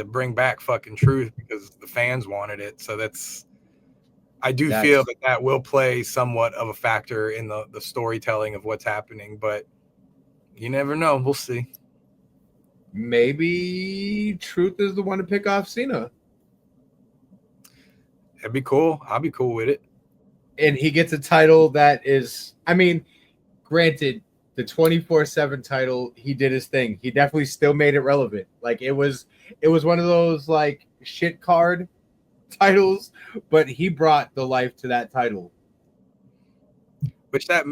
bring back fucking Truth because the fans wanted it. So I feel that will play somewhat of a factor in the storytelling of what's happening, but you never know. We'll see. Maybe Truth is the one to pick off Cena. That'd be cool. I'll be cool with it. And he gets a title that is, I mean, granted, the 24/7 title, he did his thing. He definitely still made it relevant. Like it was one of those like shit card titles, but he brought the life to that title. Which that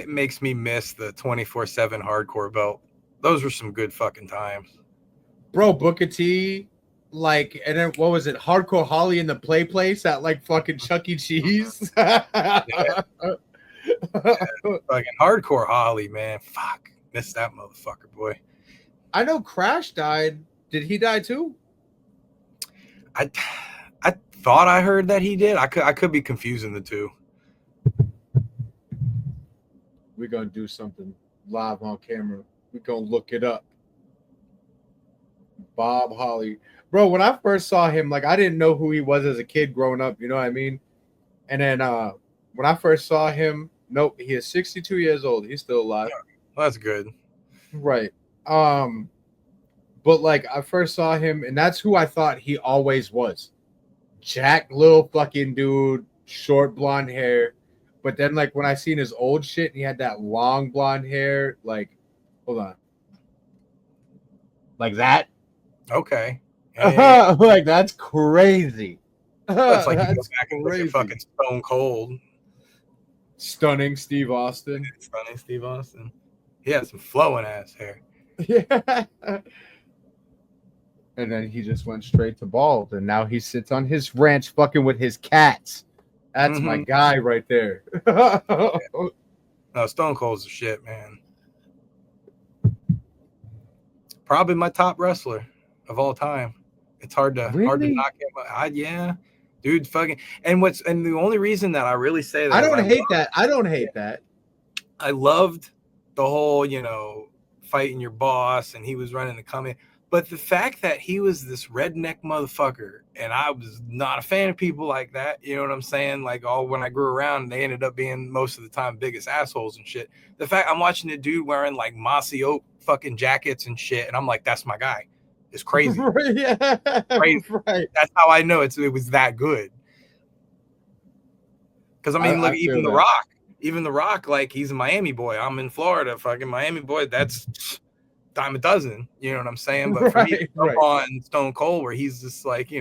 makes me miss the 24/7 hardcore belt. Those were some good fucking times. Bro, Booker T, like, and then what was it? Hardcore Holly in the play place at like fucking Chuck E. Cheese. Yeah. Fucking Hardcore Holly, man. Fuck. Missed that motherfucker, boy. I know Crash died. Did he die too? I thought I heard that he did. I could be confusing the two. We're gonna do something live on camera. We're gonna look it up. Bob Holly. Bro, when I first saw him, like I didn't know who he was as a kid growing up, you know what I mean? And then when I first saw him, nope, he is 62 years old. He's still alive. Well, that's good. Right. But like I first saw him, and that's who I thought he always was. Jack, little fucking dude, short blonde hair. But then like when I seen his old shit, and he had that long blonde hair. Like, hold on, like that. Okay. Yeah. Like that's crazy. It's like you go That's back and look crazy. at fucking Stone Cold. Stunning Steve Austin. Stunning Steve Austin. He has some flowing ass hair. Yeah. And then he just went straight to bald, and now he sits on his ranch fucking with his cats. That's my guy right there. No, Stone Cold's the shit, man. Probably my top wrestler of all time. It's hard to Really? knock him. Yeah, dude, fucking. And the only reason that I really say that I don't hate that. I don't hate that. I loved the whole, fighting your boss, and he was running the company. But the fact that he was this redneck motherfucker, and I was not a fan of people like that, you know what I'm saying? Like, when I grew around, they ended up being most of the time biggest assholes and shit. The fact I'm watching a dude wearing like mossy oak fucking jackets and shit, and I'm like, that's my guy. It's crazy. Yeah. Crazy. Right. That's how I know it was that good. Because I mean, look, even The Rock. Even The Rock, like, he's a Miami boy. I'm in Florida, fucking Miami boy. That's dime a dozen. You know what I'm saying? But for me to jump on Stone Cold, where he's just like,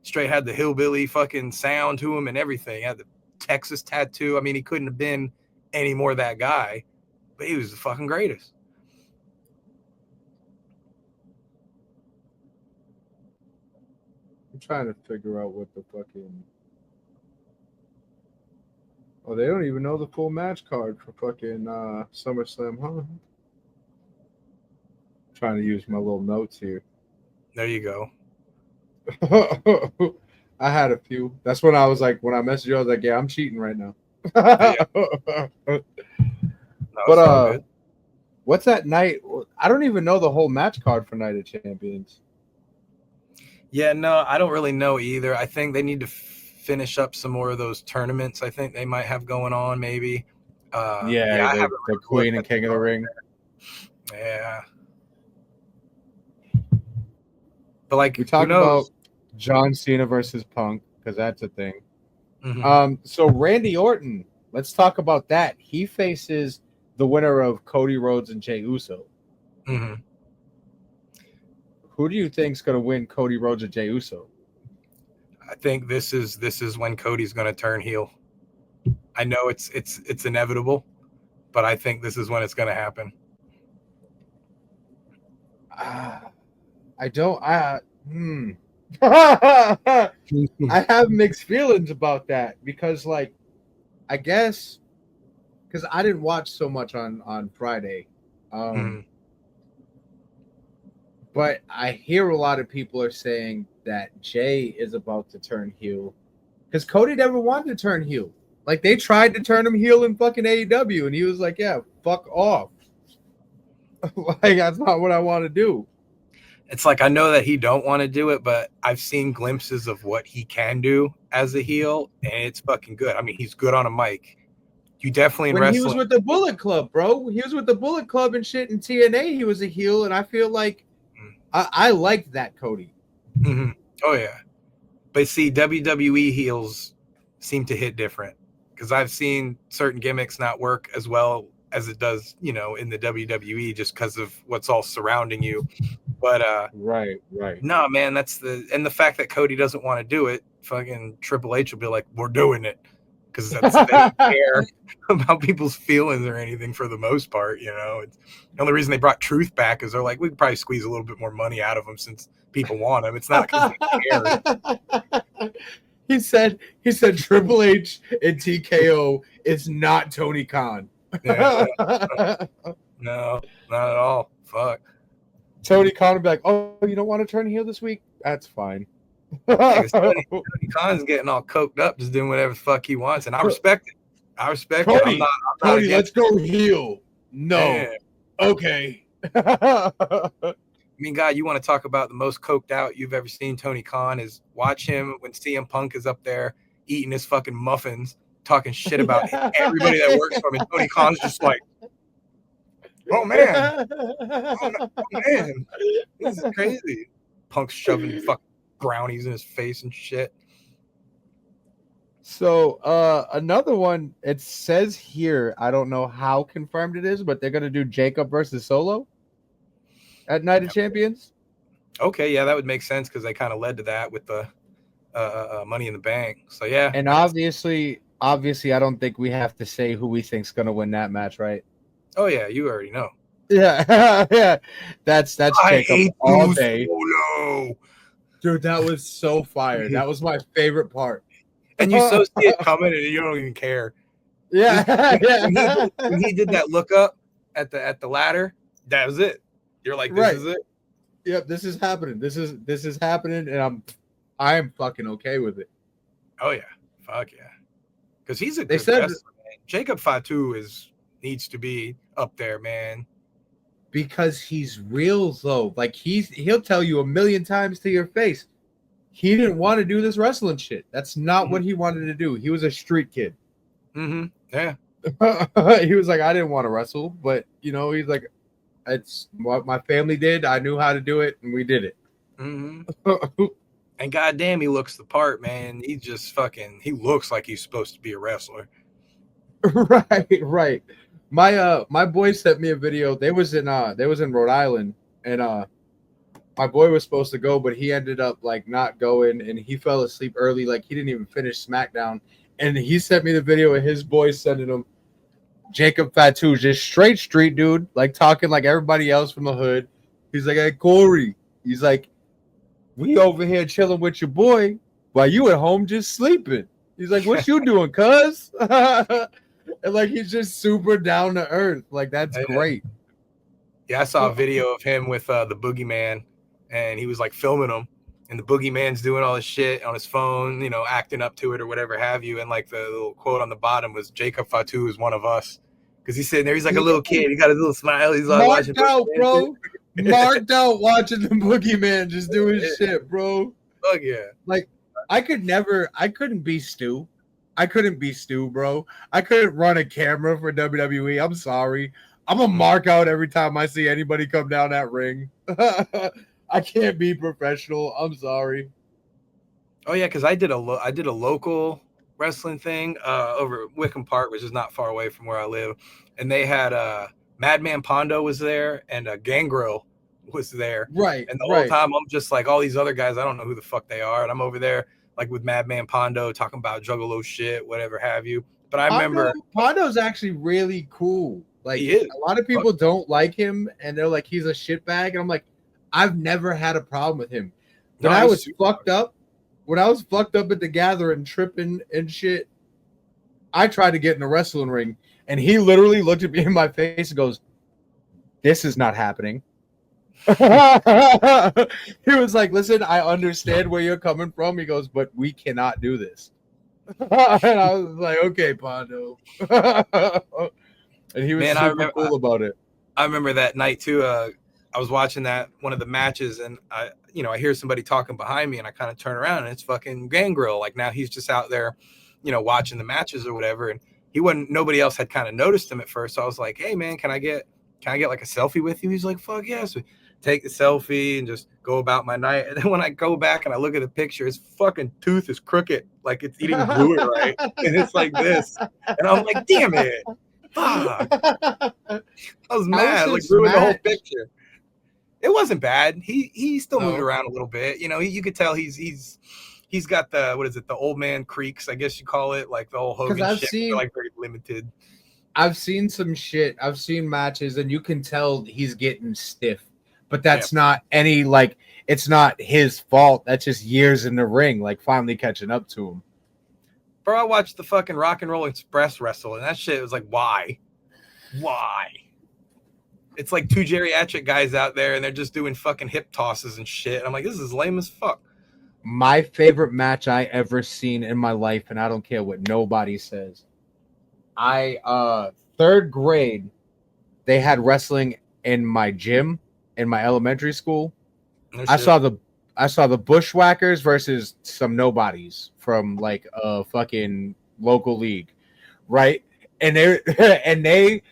straight had the hillbilly fucking sound to him and everything. Had the Texas tattoo. I mean, he couldn't have been any more that guy, but he was the fucking greatest. I'm trying to figure out what the fucking. Oh, they don't even know the full match card for fucking SummerSlam, huh? Trying to use my little notes here. There you go. I had a few. That's when I was like, when I messaged you, I was like, yeah, I'm cheating right now. But what's that night? I don't even know the whole match card for Night of Champions. Yeah, no, I don't really know either. I think they need to finish up some more of those tournaments. I think they might have going on, maybe. The Queen and King of the Ring. Yeah. But like, we talked about John Cena versus Punk because that's a thing. Mm-hmm. So Randy Orton, let's talk about that. He faces the winner of Cody Rhodes and Jey Uso. Mm-hmm. Who do you think's going to win, Cody Rhodes or Jey Uso? I think this is when Cody's going to turn heel. I know it's inevitable, but I think this is when it's going to happen. I have mixed feelings about that because, like, I guess because I didn't watch so much on Friday. But I hear a lot of people are saying that Jay is about to turn heel because Cody never wanted to turn heel. Like, they tried to turn him heel in fucking AEW, and he was like, yeah, fuck off. Like, that's not what I want to do. It's like, I know that he don't want to do it, but I've seen glimpses of what he can do as a heel, and it's fucking good. I mean, he's good on a mic. You definitely in wrestling. He was with the Bullet Club, bro. He was with the Bullet Club and shit in TNA. He was a heel, and I feel like I liked that Cody. Mm-hmm. Oh, yeah. But see, WWE heels seem to hit different because I've seen certain gimmicks not work as well as it does, in the WWE just because of what's all surrounding you. But right. No, man, the fact that Cody doesn't want to do it, fucking Triple H will be like, we're doing it. Because they don't care about people's feelings or anything for the most part, It's, the only reason they brought Truth back is they're like, we could probably squeeze a little bit more money out of him since people want him. It's not because they care. He said Triple H and TKO is not Tony Khan. Yeah, no, not at all. Fuck. Tony Khan would be like, oh, you don't want to turn heel this week? That's fine. Tony Khan's getting all coked up, just doing whatever the fuck he wants, and I respect it. Tony, I'm not Tony, let's go heel. No. Yeah. Okay. I mean, God, you want to talk about the most coked out you've ever seen Tony Khan is watch him when CM Punk is up there eating his fucking muffins, talking shit about everybody that works for him, and Tony Khan's just like, Oh man, oh man, this is crazy. Punk's shoving fucking brownies in his face and shit. So another one, it says here, I don't know how confirmed it is, but they're gonna do Jacob versus Solo at Night of Champions. Okay, yeah, that would make sense because they kind of led to that with the Money in the Bank. So yeah, And obviously, I don't think we have to say who we think's gonna win that match, right? oh yeah, you already know. Yeah, yeah. That's Jacob all day. Solo. Dude, that was so fire. That was my favorite part. And you so see it coming and you don't even care. Yeah, yeah. When he did that look up at the ladder, that was it. You're like, this is it. Yep, this is happening. This is happening, and I am fucking okay with it. Oh yeah, fuck yeah. Because he's a They good said wrestler, man. Jacob Fatu needs to be up there, man. Because he's real though. Like he'll tell you a million times to your face. He didn't want to do this wrestling shit. That's not what he wanted to do. He was a street kid. Mm-hmm. Yeah. He was like, I didn't want to wrestle, but he's like, it's what my family did. I knew how to do it, and we did it. Mm-hmm. And goddamn, he looks the part, man. He just he looks like he's supposed to be a wrestler. Right. My boy sent me a video. They was in Rhode Island, and my boy was supposed to go, but he ended up like not going, and he fell asleep early. Like he didn't even finish SmackDown, and he sent me the video of his boys sending him Jacob Fatu, just straight street dude, like talking like everybody else from the hood. He's like, hey Corey, he's like, we over here chilling with your boy while you at home just sleeping. He's like, what you doing, cuz? And like he's just super down to earth. Like that's great. Yeah, I saw a video of him with the Boogeyman, and he was like filming him, and the Boogeyman's doing all this shit on his phone, acting up to it or whatever have you. And like the little quote on the bottom was Jacob Fatu is one of us, because he's sitting there, he's like a little kid, he got his little smile, he's like marked out, bro. Marked out watching the Boogeyman just do his shit, bro. Fuck yeah. Like I couldn't be Stu. I couldn't be Stu, bro. I couldn't run a camera for WWE. I'm sorry. I'm a mark out every time I see anybody come down that ring. I can't be professional. I'm sorry. Oh yeah, because I did a local wrestling thing over at Wickham Park, which is not far away from where I live, and they had Madman Pondo was there and Gangrel was there. Right. And the whole time I'm just like, all these other guys, I don't know who the fuck they are, and I'm over there like with Madman Pondo talking about Juggalo shit, whatever have you. But I remember Pondo's actually really cool. Like he is. A lot of people don't like him, and they're like, he's a shitbag, and I'm like, I've never had a problem with him. When I was fucked up at the Gathering, tripping and shit, I tried to get in a wrestling ring, and he literally looked at me in my face and goes, "This is not happening." He was like, listen, I understand where you're coming from. He goes, but we cannot do this. And I was like, okay, Pondo. And he was super cool about it. I remember that night too. I was watching one of the matches, and I hear somebody talking behind me, and I kind of turn around, and it's fucking Gangrel. Like now he's just out there, watching the matches or whatever. And nobody else had kind of noticed him at first. So I was like, hey man, can I get like a selfie with you? He's like, fuck yes. So take the selfie and just go about my night. And then when I go back and I look at the picture, his fucking tooth is crooked, like it's eating glue right, and it's like this. And I'm like, damn it, fuck! I was mad, like ruined the whole picture. It wasn't bad. He still moved around a little bit. You could tell he's got the old man creaks, I guess you call it, like the old Hogan shit. Like very limited. I've seen some shit. I've seen matches, and you can tell he's getting stiff. But that's not it's not his fault. That's just years in the ring, like finally catching up to him. Bro, I watched the fucking Rock and Roll Express wrestle, and that shit was like, why? It's like two geriatric guys out there, and they're just doing fucking hip tosses and shit. And I'm like, this is lame as fuck. My favorite match I ever seen in my life, and I don't care what nobody says. Third grade, they had wrestling in my gym in my elementary school. I saw the Bushwhackers versus some nobodies from like a fucking local league, right? And they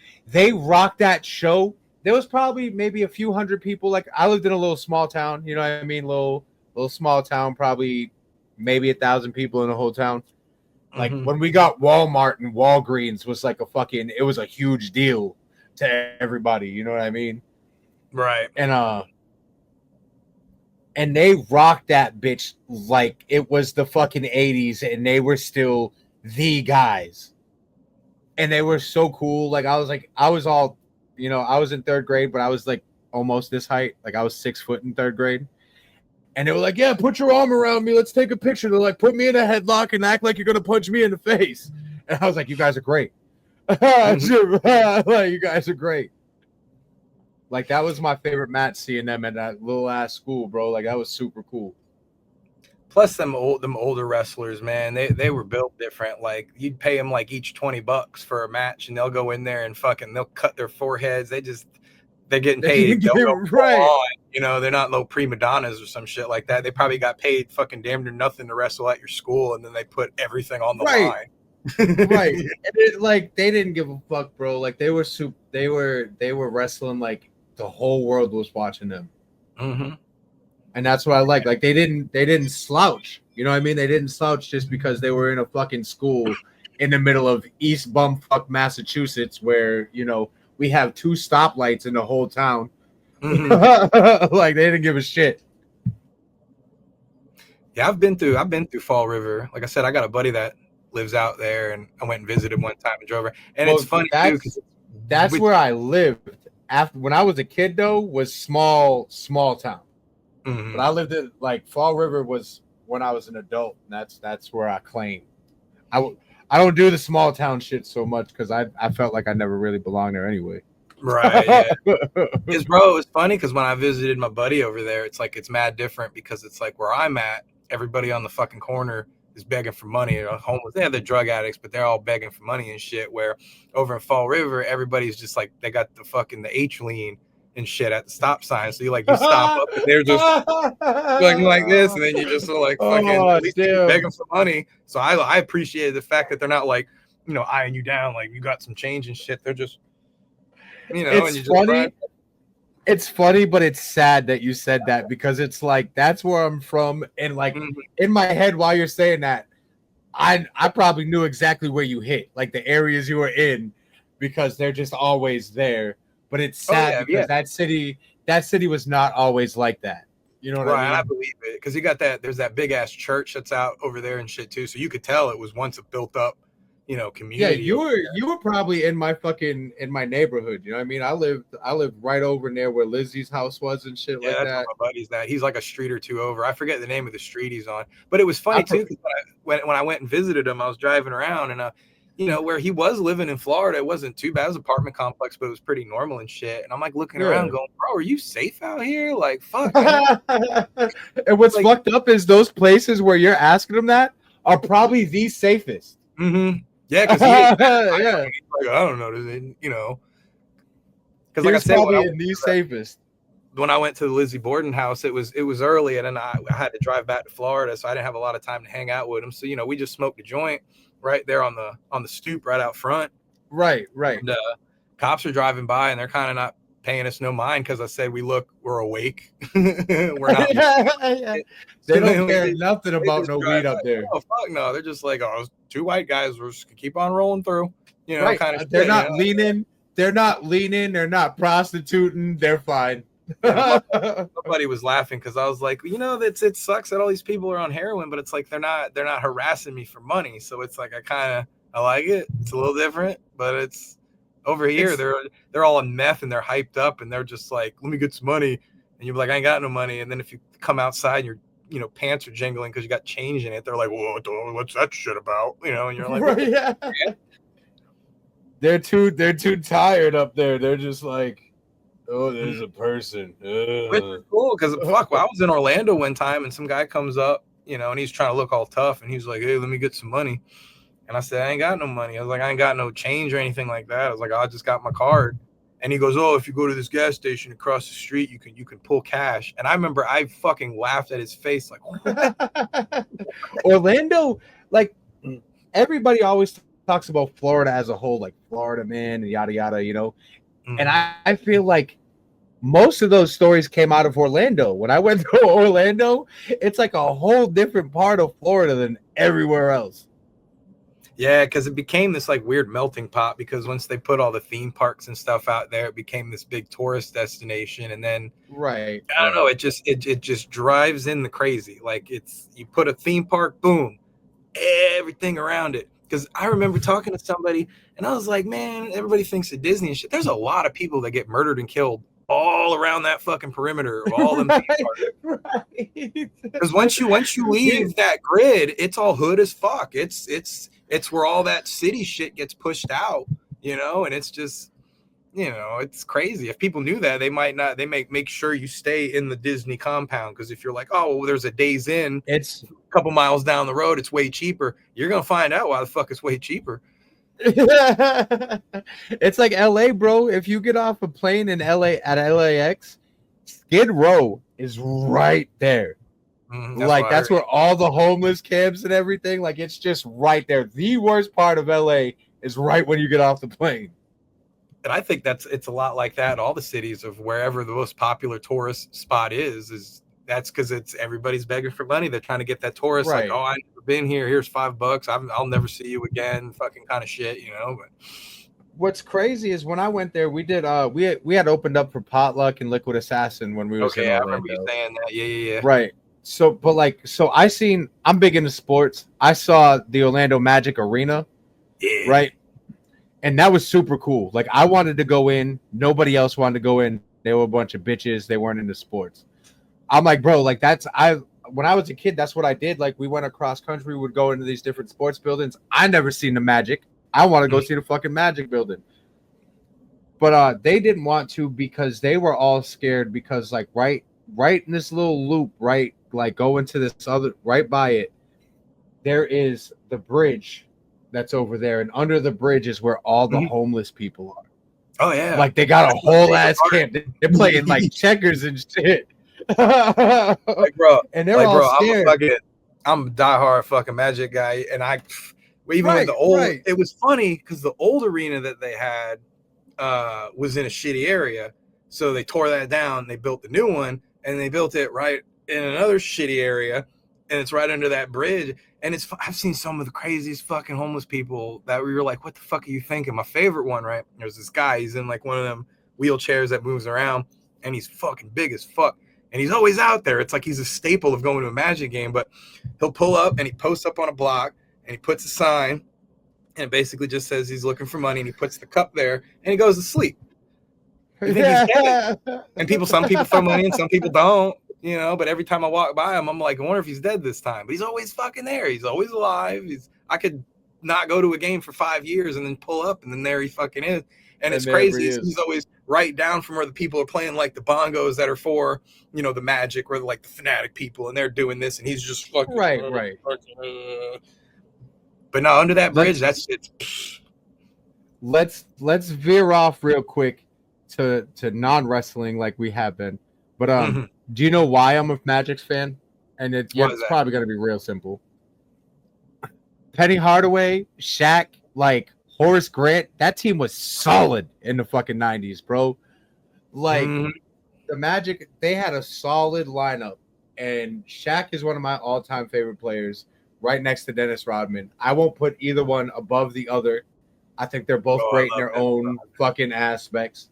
rocked that show there was probably maybe a few hundred people. Like I lived in a little small town, you know what I mean? Little small town, probably maybe 1,000 people in the whole town. Like when we got Walmart and Walgreens was like it was a huge deal to everybody, you know what I mean? Right. And they rocked that bitch like it was the fucking 80s, and they were still the guys. And they were so cool. Like I was all, you know, I was in 3rd grade, but I was like almost this height. Like I was 6 foot in 3rd grade. And they were like, yeah, put your arm around me. Let's take a picture. They're like, put me in a headlock and act like you're going to punch me in the face. And I was like, you guys are great. Like, you guys are great. Like, that was my favorite match, seeing them at that little ass school, bro. Like, that was super cool. Plus, them older wrestlers, man, they were built different. Like, you'd pay them like each $20 for a match, and they'll go in there and they'll cut their foreheads. They're getting paid. Right. You know, they're not no prima donnas or some shit like that. They probably got paid fucking damn near nothing to wrestle at your school, and then they put everything on the line. Right. Like, they didn't give a fuck, bro. Like, they were wrestling like the whole world was watching them. Mm-hmm. And that's what I like. Like, they didn't slouch. You know what I mean? They didn't slouch just because they were in a fucking school in the middle of East Bumfuck, Massachusetts, where, you know, we have 2 stoplights in the whole town. Mm-hmm. Like, they didn't give a shit. Yeah, I've been through Fall River. Like I said, I got a buddy that lives out there, and I went and visited one time and drove her. And it's funny too, because that's where I lived. After when I was a kid, though, was small town. Mm-hmm. But I lived in like Fall River was when I was an adult. And that's where I claim. I don't do the small town shit so much because I felt like I never really belonged there anyway. Right. Yeah. Because, bro, it's funny because when I visited my buddy over there, it's like it's mad different because it's like where I'm at, everybody on the fucking corner is begging for money. Or homeless. They have the drug addicts, but they're all begging for money and shit. Where over in Fall River, everybody's just like they got the H lean and shit at the stop sign. So you stop up and they're just like this, and then you just like fucking begging for money. So I appreciated the fact that they're not like, you know, eyeing you down like you got some change and shit. They're just, you know, it's and you funny. Just it's funny, but it's sad that you said that because it's like that's where I'm from, and like in my head while you're saying that, I probably knew exactly where you hit, like the areas you were in, because they're just always there. But it's sad because that city was not always like that. You know what I mean? I believe it because you got that. There's that big ass church that's out over there and shit too. So you could tell it was once a built up, you know, community. Yeah, you were probably in my neighborhood. You know what I mean? I lived right over near where Lizzie's house was and shit like that. My buddy's that. He's like a street or two over. I forget the name of the street he's on. But it was funny too because when I went and visited him, I was driving around and you know, where he was living in Florida, it wasn't too bad. It was an apartment complex, but it was pretty normal and shit. And I'm like looking around going, bro, are you safe out here? Like, fuck. And what's fucked up is those places where you're asking them that are probably the safest. Mm-hmm. Yeah, because I don't know, you know. Because like I said, probably the safest. When I went to the Lizzie Borden house, it was early, and then I had to drive back to Florida, so I didn't have a lot of time to hang out with him. So, you know, we just smoked a joint right there on the stoop right out front. Right. And cops are driving by, and they're kind of not paying us no mind because I said we're awake. We're not. They don't care nothing about no weed up there. Oh fuck no! They're just like, oh, 2 white guys. We're just gonna keep on rolling through. You know, kind of. They're not leaning. They're not leaning. They're not prostituting. They're fine. Somebody was laughing because I was like, you know, it sucks that all these people are on heroin, but it's like they're not harassing me for money. So it's like I like it. It's a little different, but it's over here. They're all on meth and they're hyped up and they're just like, let me get some money. And you're like, I ain't got no money. And then if you come outside and your pants are jingling because you got change in it, they're like, whoa, what's that shit about? You know, and you're like, yeah. They're too tired up there. They're just like, oh, there's a person. Which is cool because fuck, well, I was in Orlando one time and some guy comes up, you know, and he's trying to look all tough and he's like, hey, let me get some money. And I said, I ain't got no money. I was like, I ain't got no change or anything like that. I was like, I just got my card. And he goes, oh, if you go to this gas station across the street, you can pull cash. And I remember I fucking laughed at his face like, Orlando, like everybody always talks about Florida as a whole, like Florida man and yada yada, you know. And I feel like most of those stories came out of Orlando. When I went to Orlando, it's like a whole different part of Florida than everywhere else. Yeah, because it became this like weird melting pot, because once they put all the theme parks and stuff out there, it became this big tourist destination. And then Right. I don't know, it just drives in the crazy. Like, it's, you put a theme park, boom, everything around it. Because I remember talking to somebody and I was like, man, everybody thinks of Disney and shit. There's a lot of people that get murdered and killed all around that fucking perimeter of all them theme parks. Right. Because once you leave that grid, it's all hood as fuck. It's where all that city shit gets pushed out, and it's just, it's crazy. If people knew that, they might not. They make sure you stay in the Disney compound, because if you're like, oh, well, there's a Days Inn, It's a couple miles down the road, it's way cheaper. You're gonna find out why the fuck it's way cheaper. it's like LA, bro. If you get off a plane in LA at LAX, Skid Row is right there. That's where all the homeless camps and everything, like, it's just right there. The worst part of LA is right when you get off the plane. And I think it's a lot like that in all the cities of wherever the most popular tourist spot is that's because it's everybody's begging for money. They're trying to get that tourist, right. Like, oh, I've never been here. Here's $5. I'll never see you again. Fucking kind of shit, But what's crazy is when I went there, we did we had opened up for Potluck and Liquid Assassin when we were in Orlando. I remember you saying that. Yeah. Right. So, but I'm big into sports. I saw the Orlando Magic Arena. Yeah. Right. And that was super cool. Like, I wanted to go in. Nobody else wanted to go in. They were a bunch of bitches. They weren't into sports. I'm like, bro, like, when I was a kid, that's what I did. Like, we went across country, we would go into these different sports buildings. I never seen the Magic. I want to go see the fucking Magic building. But they didn't want to, because they were all scared, because like right in this little loop, right, like go into this other, right by it, there is the bridge that's over there, and under the bridge is where all the homeless people are. Oh yeah, like they got a whole ass camp. They're playing like checkers and shit. Like, bro, and they're all scared. I'm a diehard fucking Magic guy, and with the old, it was funny because the old arena that they had was in a shitty area, so they tore that down. They built the new one, and they built it right in another shitty area, and it's right under that bridge. And I've seen some of the craziest fucking homeless people that we were like, what the fuck are you thinking? My favorite one, right? There's this guy. He's in like one of them wheelchairs that moves around, and he's fucking big as fuck. And he's always out there. It's like he's a staple of going to a Magic game, but he'll pull up and he posts up on a block and he puts a sign and it basically just says he's looking for money, and he puts the cup there and he goes to sleep. You think he's dead. And some people throw money in, some people don't, but every time I walk by him, I'm like, I wonder if he's dead this time. But he's always fucking there. He's always alive. I could not go to a game for 5 years and then pull up, and then there he fucking is. And it's crazy. He's always right down from where the people are playing like the bongos that are for, the Magic, or like the Fanatic people, and they're doing this, and he's just fucking right. But no, under that bridge, that's it. Let's veer off real quick to non-wrestling like we have been. But do you know why I'm a Magic's fan? And it's probably gonna be real simple. Penny Hardaway, Shaq, like Horace Grant, that team was solid in the fucking 90s, bro. Like the Magic, they had a solid lineup, and Shaq is one of my all-time favorite players, right next to Dennis Rodman. I won't put either one above the other. I think they're both great in their own fucking aspects.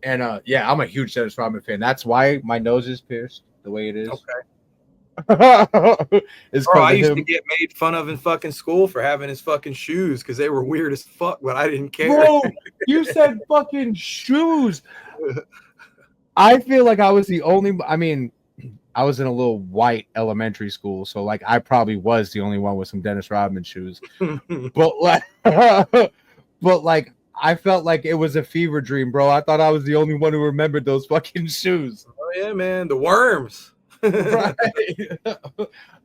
And I'm a huge Dennis Rodman fan. That's why my nose is pierced the way it is. Okay. Bro, I used to get made fun of in fucking school for having his fucking shoes because they were weird as fuck, but I didn't care. Bro, you said fucking shoes. I feel like I was the only. I mean, I was in a little white elementary school, so like I probably was the only one with some Dennis Rodman shoes. but like, I felt like it was a fever dream, bro. I thought I was the only one who remembered those fucking shoes. Oh yeah, man, the worms. Right.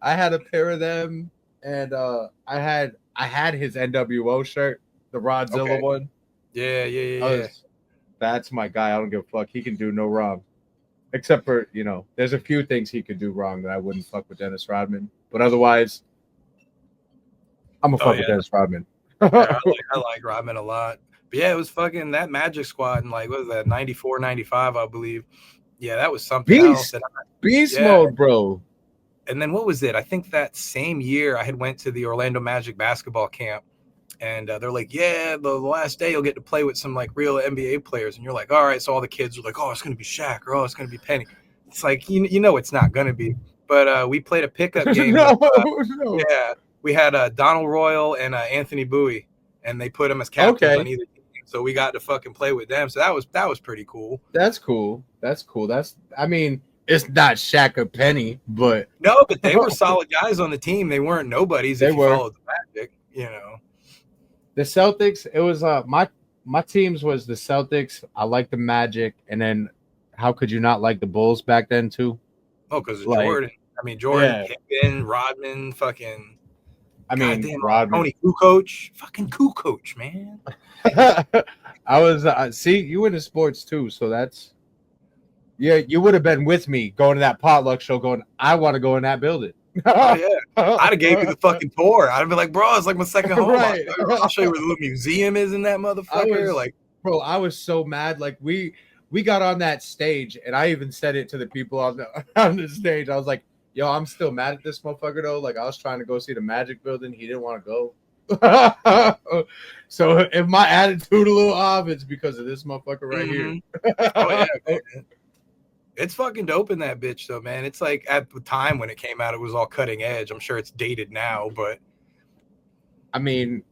I had a pair of them, and I had his NWO shirt, the Rodzilla one. Yeah. That's my guy. I don't give a fuck. He can do no wrong. Except for, there's a few things he could do wrong that I wouldn't fuck with Dennis Rodman. But otherwise, I'm a fuck with Dennis Rodman. I like Rodman a lot. But yeah, it was fucking that Magic squad in like, what was that, 94, 95, I believe. Yeah, that was something else. Beast, beast Yeah. mode, bro. And then what was it? I think that same year I had went to the Orlando Magic basketball camp, and they're like, yeah, the last day you'll get to play with some like real NBA players. And you're like, all right. So all the kids are like, oh, it's going to be Shaq, or oh, it's going to be Penny. It's like, you know, it's not going to be. But we played a pickup game. No. Yeah, we had Donald Royal and Anthony Bowie, and they put them as captains on either team. So we got to fucking play with them. So that was pretty cool. That's cool. I mean, it's not Shaq or Penny, but no, but they were solid guys on the team. They weren't nobodies. If you followed the Magic, you know. The Celtics. It was my teams was the Celtics. I like the Magic, and then how could you not like the Bulls back then too? Oh, because of Jordan. I mean, Jordan, Pippen, Rodman, fucking. I mean, goddamn, Rodman. Tony Kukoc, fucking Kukoc, man. I was see you into sports too, so that's you would have been with me going to that potluck show. Going, I want to go in that building. Oh yeah, I'd have gave you the fucking tour. I'd have been like, bro, it's like my second home. Right. I'll show you where the little museum is in that motherfucker. Bro, I was so mad. Like we got on that stage, and I even said it to the people on the stage. I was like, yo, I'm still mad at this motherfucker though. Like I was trying to go see the Magic building, he didn't want to go. So if my attitude a little off, it's because of this motherfucker right here. Oh yeah, man. It's fucking dope in that bitch though, man. It's like at the time when it came out, it was all cutting edge. I'm sure it's dated now, but I mean,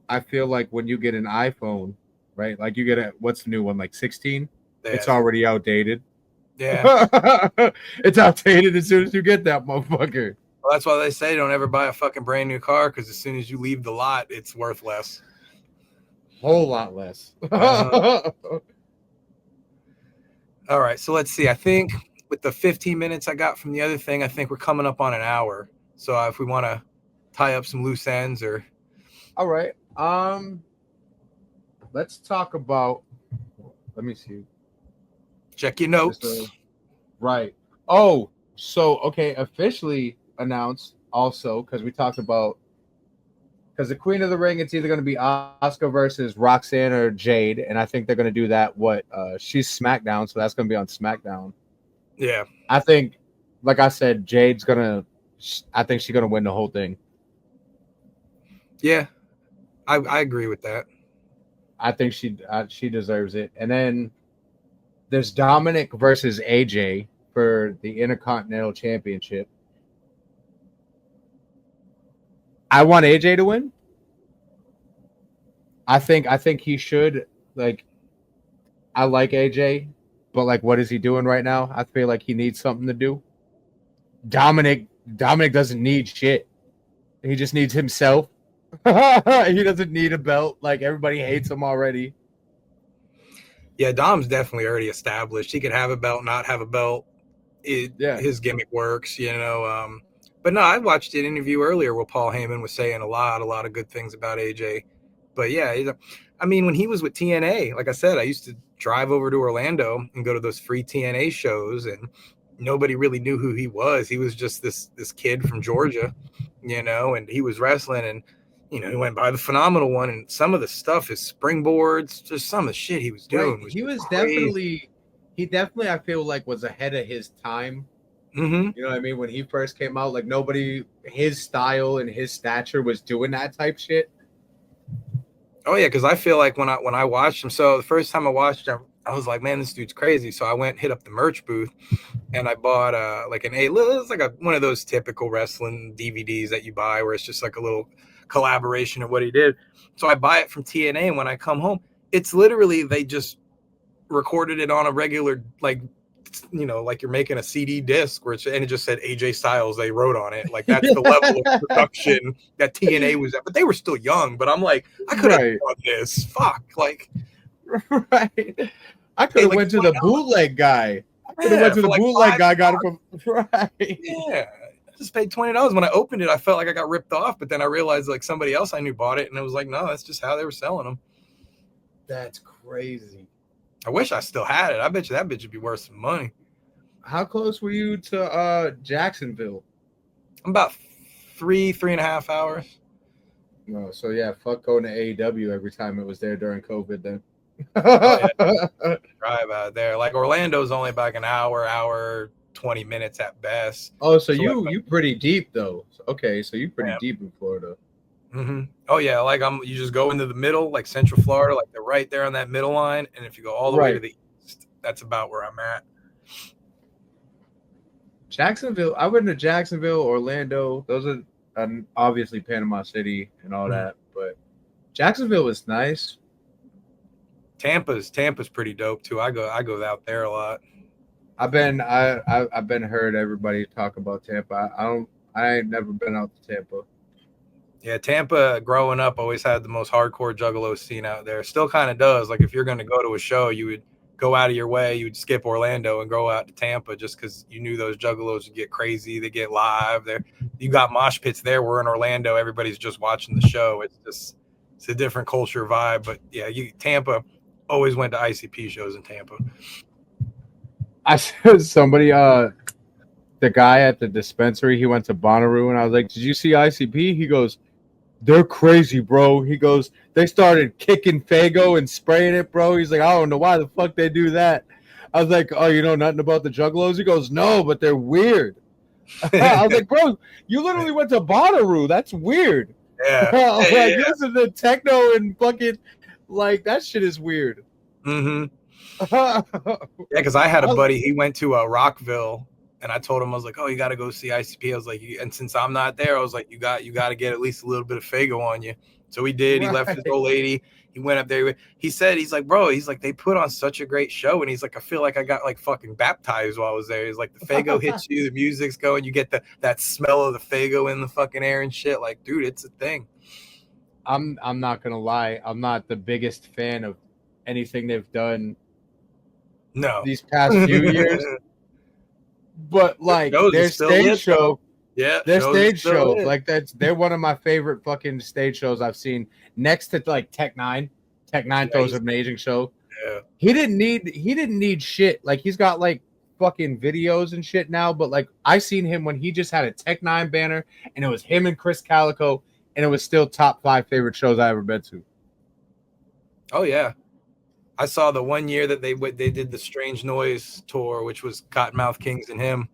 I feel like when you get an iPhone, right? Like you get what's the new one, like 16? It's already outdated. Yeah. It's outdated as soon as you get that motherfucker. Well, that's why they say don't ever buy a fucking brand new car, because as soon as you leave the lot, it's worth less. Whole lot less. All right, so let's see. I think with the 15 minutes I got from the other thing, I think we're coming up on an hour. So if we want to tie up some loose ends or. All right. Let's talk about. Let me see. Check your notes. Right. Oh, so okay, officially announced also because we talked about because the Queen of the Ring, it's either going to be Asuka versus Roxanne or Jade, and I think they're going to do that. She's SmackDown, so that's going to be on SmackDown. Yeah, I think, like I said, Jade's gonna. I think she's gonna win the whole thing. Yeah, I agree with that. I think she deserves it. And then there's Dominic versus AJ for the Intercontinental Championship. I want AJ to win. I think he should. Like, I like AJ, but like, what is he doing right now? I feel like he needs something to do. Dominic doesn't need shit. He just needs himself. He doesn't need a belt. Like, everybody hates him already. Yeah, Dom's definitely already established. He could have a belt, not have a belt. His gimmick works, you know. But no, I watched an interview earlier where Paul Heyman was saying a lot of good things about AJ. But yeah, I mean, when he was with TNA, like I said, I used to drive over to Orlando and go to those free TNA shows, and nobody really knew who he was. He was just this kid from Georgia, you know, and he was wrestling, and you know, he went by the Phenomenal One, and some of the stuff, his springboards, just some of the shit he was doing. Right. He definitely, I feel like, was ahead of his time. Mm-hmm. You know what I mean? When he first came out, like, nobody, his style and his stature was doing that type shit. Oh yeah, because I feel like when I watched him, so the first time I watched him, I was like, man, this dude's crazy. So I went, hit up the merch booth, and I bought it's like one of those typical wrestling DVDs that you buy where it's just like a little collaboration of what he did. So I buy it from TNA, and when I come home, it's literally they just recorded it on a regular, like, you know, like you're making a CD disc and it just said AJ Styles. They wrote on it. Like, that's the level of production that TNA was at. But they were still young. But I'm like, I could have done this. Fuck. Like, right. I could have went to the bootleg guy. I could have went to the bootleg guy. Got it from right. Yeah. I just paid $20. When I opened it, I felt like I got ripped off. But then I realized like somebody else I knew bought it, and it was like, no, that's just how they were selling them. That's crazy. I wish I still had it. I bet you that bitch would be worth some money. How close were you to Jacksonville? I'm about 3.5 hours. No, so yeah, fuck going to AEW every time it was there during COVID. Then. Oh, drive out there. Like Orlando's only like an hour 20 minutes at best. Oh, so like, you pretty deep though. Okay, so you pretty yeah. deep in Florida. Oh yeah, like you just go into the middle, like Central Florida, like they're right there on that middle line, and if you go all the way to the east, that's about where I'm at. Jacksonville, I went to Jacksonville, Orlando. Those are obviously Panama City and all that, but Jacksonville was nice. Tampa's pretty dope too. I go out there a lot. I've been heard everybody talk about Tampa. I ain't never been out to Tampa. Yeah, Tampa growing up always had the most hardcore juggalo scene out there. Still kind of does. Like if you're going to go to a show, you would go out of your way. You would skip Orlando and go out to Tampa just because you knew those juggalos would get crazy. They get live there. You got mosh pits there. We're in Orlando. Everybody's just watching the show. It's a different culture vibe. But yeah, Tampa always went to ICP shows in Tampa. I said somebody, the guy at the dispensary, he went to Bonnaroo, and I was like, "Did you see ICP?" He goes, "They're crazy, bro." He goes, "They started kicking Faygo and spraying it, bro." He's like, "I don't know why the fuck they do that." I was like, "Oh, you know nothing about the juggalos?" He goes, "No, but they're weird." I was like, "Bro, you literally went to Bonnaroo. That's weird." Yeah. Like, you listen to techno and fucking like that shit is weird. Yeah, because I had a buddy. He went to Rockville. And I told him, I was like, "Oh, you got to go see ICP." I was like, and since I'm not there, I was like, "You got to get at least a little bit of Faygo on you." So he did. He left his old lady. He went up there. He said, he's like, "Bro," he's like, "they put on such a great show." And he's like, "I feel like I got like fucking baptized while I was there." He's like, "The Faygo hits you, the music's going, you get that smell of the Faygo in the fucking air and shit." Like, dude, it's a thing. I'm not gonna lie. I'm not the biggest fan of anything they've done. No, these past few years. But like their stage show, their stage show, like they're one of my favorite fucking stage shows I've seen. Next to like Tech Nine throws an amazing show. Yeah, he didn't need shit. Like he's got like fucking videos and shit now. But like I seen him when he just had a Tech Nine banner, and it was him and Chris Calico, and it was still top 5 favorite shows I ever been to. Oh yeah. I saw the one year that they did the Strange Noise tour, which was Cottonmouth Kings and him,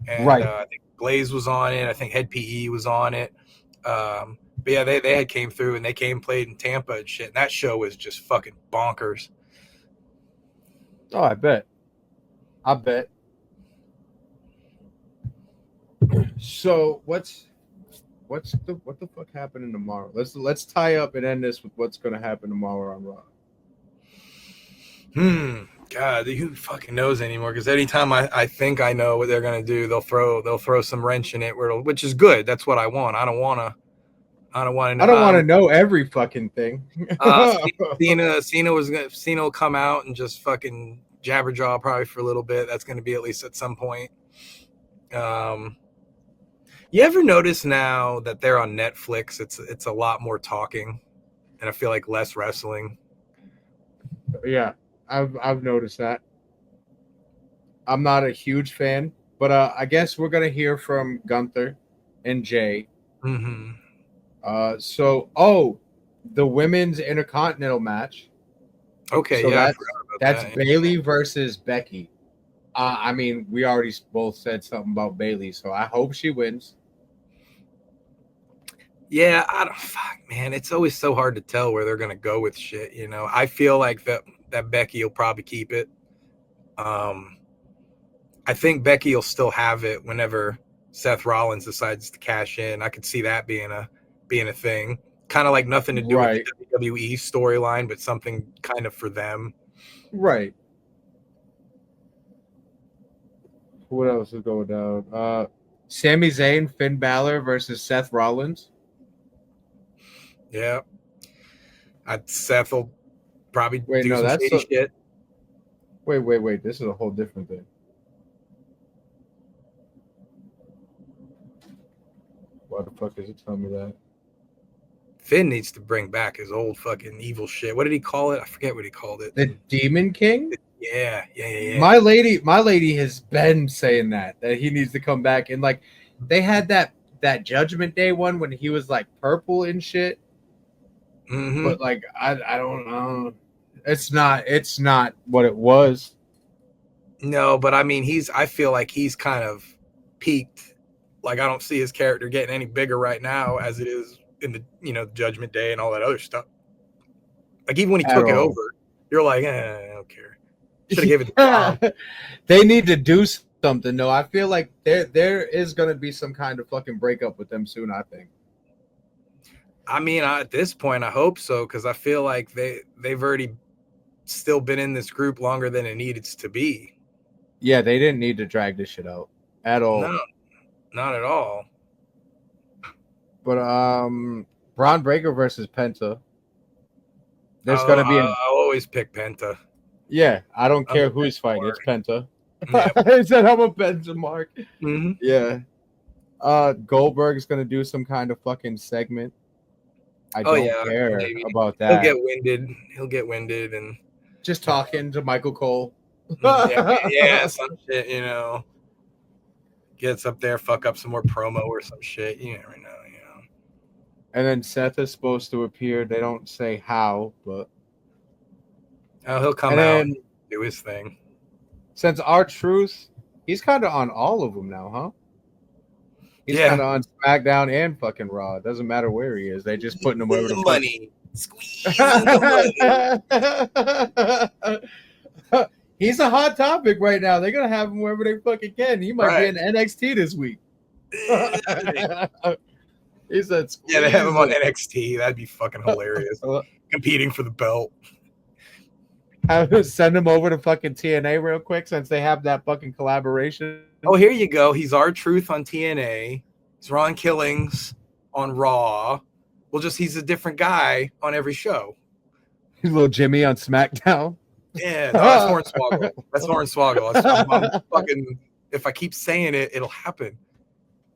and I think Blaze was on it. I think Head PE was on it. But yeah, they had came through and they played in Tampa and shit. And that show was just fucking bonkers. Oh, I bet. So what the fuck happening tomorrow? Let's tie up and end this with what's gonna happen tomorrow on Raw. God, who fucking knows anymore? Because anytime I think I know what they're gonna do, they'll throw some wrench in it, which is good. That's what I want. I don't want to know every fucking thing. Cena will come out and just fucking jabberjaw probably for a little bit. That's gonna be at least at some point. You ever notice now that they're on Netflix? It's a lot more talking, and I feel like less wrestling. Yeah. I've noticed that. I'm not a huge fan, but I guess we're gonna hear from Gunther and Jay. So the women's Intercontinental match. Okay, so yeah, that's Bayley versus Becky. I mean, we already both said something about Bayley, so I hope she wins. Yeah, man. It's always so hard to tell where they're gonna go with shit. You know, I feel like that Becky will probably keep it. I think Becky will still have it whenever Seth Rollins decides to cash in. I could see that being a thing. Kind of like nothing to do with the WWE storyline, but something kind of for them. Right. What else is going down? Sami Zayn, Finn Balor versus Seth Rollins. Yeah. Seth will probably do some shady shit. Wait. This is a whole different thing. Why the fuck is it telling me that? Finn needs to bring back his old fucking evil shit. What did he call it? I forget what he called it. The Demon King? Yeah. My lady has been saying that he needs to come back. And like they had that Judgment Day one when he was like purple and shit. Mhm. But like I don't know. It's not what it was. No, but I mean, I feel like he's kind of peaked. Like, I don't see his character getting any bigger right now as it is in the, Judgment Day and all that other stuff. Like, even when he At took it all. over, you're like, I don't care. Should have given it to Tom. They need to do something. No, I feel like there is gonna be some kind of fucking breakup with them soon. I think. I mean, at this point, I hope so, because I feel like they've already still been in this group longer than it needed to be. Yeah, they didn't need to drag this shit out at all. No, not at all. But Braun Breaker versus Penta. There's gonna be I'll always pick Penta. Yeah, I don't care who he's fighting. It's Penta. I said I'm a Penta mark. Mm-hmm. Yeah. Goldberg's gonna do some kind of fucking segment. I don't care about that. He'll get winded and just talking to Michael Cole. yeah, some shit, gets up there, fuck up some more promo or some shit. You never know, And then Seth is supposed to appear. They don't say how, but he'll come out and do his thing. Since R-Truth, he's kind of on all of them now, huh? He's kind of on SmackDown and fucking Raw. It doesn't matter where he is. They just putting him wherever the money. Squeeze the money. He's a hot topic right now. They're gonna have him wherever they fucking can. He might be in NXT this week. He said, "Yeah, they have him on NXT. That'd be fucking hilarious. Competing for the belt. Send him over to fucking TNA real quick since they have that fucking collaboration. Oh, here you go. He's R-Truth on TNA. He's Ron Killings on Raw. Well, he's a different guy on every show. He's little Jimmy on SmackDown. Yeah, no, that's Hornswoggle. That's Hornswoggle. I'm fucking. If I keep saying it, it'll happen.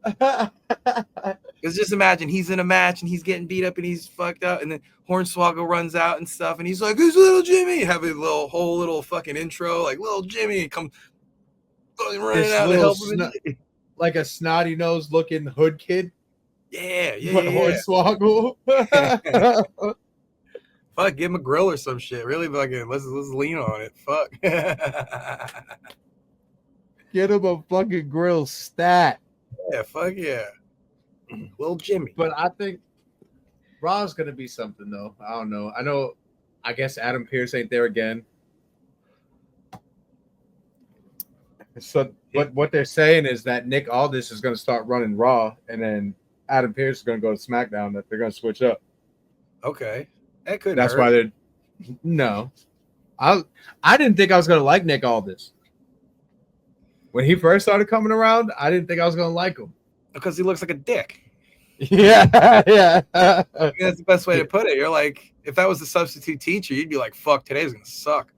Because just imagine he's in a match and he's getting beat up and he's fucked up, and then Hornswoggle runs out and stuff, and he's like, "Who's little Jimmy?" Have a whole little fucking intro, like little Jimmy come running out to help him. Like a snotty nose looking hood kid. Yeah. Hornswoggle. Fuck, give him a grill or some shit. Really fucking let's lean on it. Fuck. Get him a fucking grill stat. Yeah, fuck yeah. Little Jimmy. But I think Raw's gonna be something though. I don't know. I guess Adam Pearce ain't there again. So what they're saying is that Nick Aldis is gonna start running Raw, and then Adam Pearce is gonna go to SmackDown. That they're gonna switch up. Okay. That could That's hurt. why they're no. I didn't think I was gonna like Nick Aldis. When he first started coming around, I didn't think I was gonna like him. Because he looks like a dick. Yeah. I think that's the best way to put it. You're like, if that was the substitute teacher, you'd be like, fuck, today's gonna suck.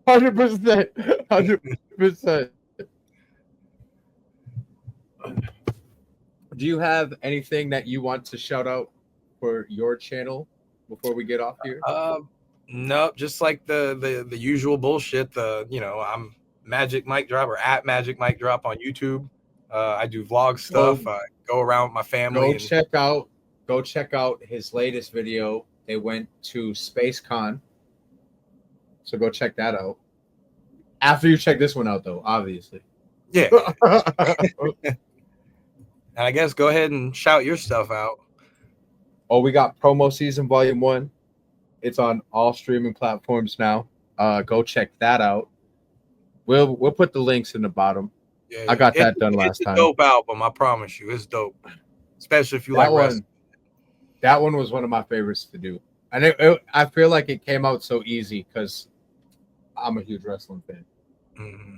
100%. 100%. Do you have anything that you want to shout out for your channel before we get off here? Nope, just like the usual bullshit. I'm Magic Mike Drop or at Magic Mike Drop on YouTube. I do vlog stuff. I go around with my family. Go check out his latest video. They went to SpaceCon. So go check that out. After you check this one out, though, obviously. Yeah. And I guess go ahead and shout your stuff out. Oh, we got Promo Season Volume 1. It's on all streaming platforms now. Go check that out. We'll put the links in the bottom. Yeah, I got that done last time. It's a dope album, I promise you. It's dope. Especially if you like wrestling. That one was one of my favorites to do. And I feel like it came out so easy because I'm a huge wrestling fan. Mm-hmm.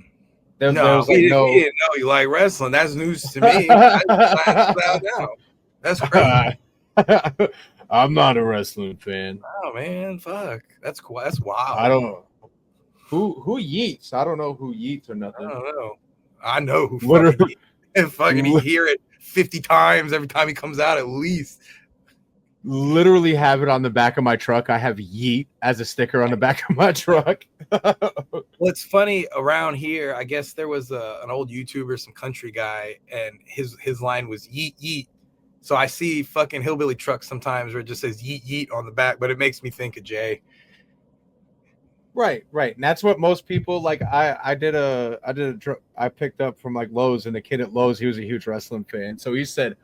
We didn't know you like wrestling. That's news to me. That's crazy. I'm not a wrestling fan. Oh man, fuck. That's wild. I don't know. Who yeets? I don't know who yeets or nothing. I don't know. I know who fucking yeets. Fucking you hear it 50 times every time he comes out at least. Literally have it on the back of my truck. I have yeet as a sticker on the back of my truck. Well, it's funny around here. I guess there was an old YouTuber, some country guy, and his line was yeet yeet. So I see fucking hillbilly trucks sometimes where it just says yeet yeet on the back, but it makes me think of Jay. Right. And that's what most people like. I picked up from like Lowe's, and the kid at Lowe's, he was a huge wrestling fan. So he said,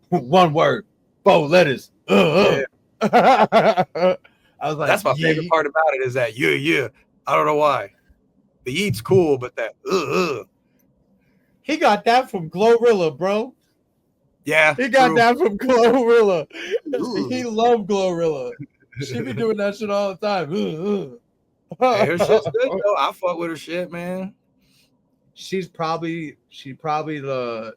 one word, 4 letters. Yeah. I was like, That's my favorite part about it is that yeah. I don't know why. The yeet's cool, but that He got that from Glorilla, bro. Yeah. He got that from Glorilla. Ooh. He loved Glorilla. She be doing that shit all the time. Hey, her shit's good though. I fuck with her shit, man. She probably the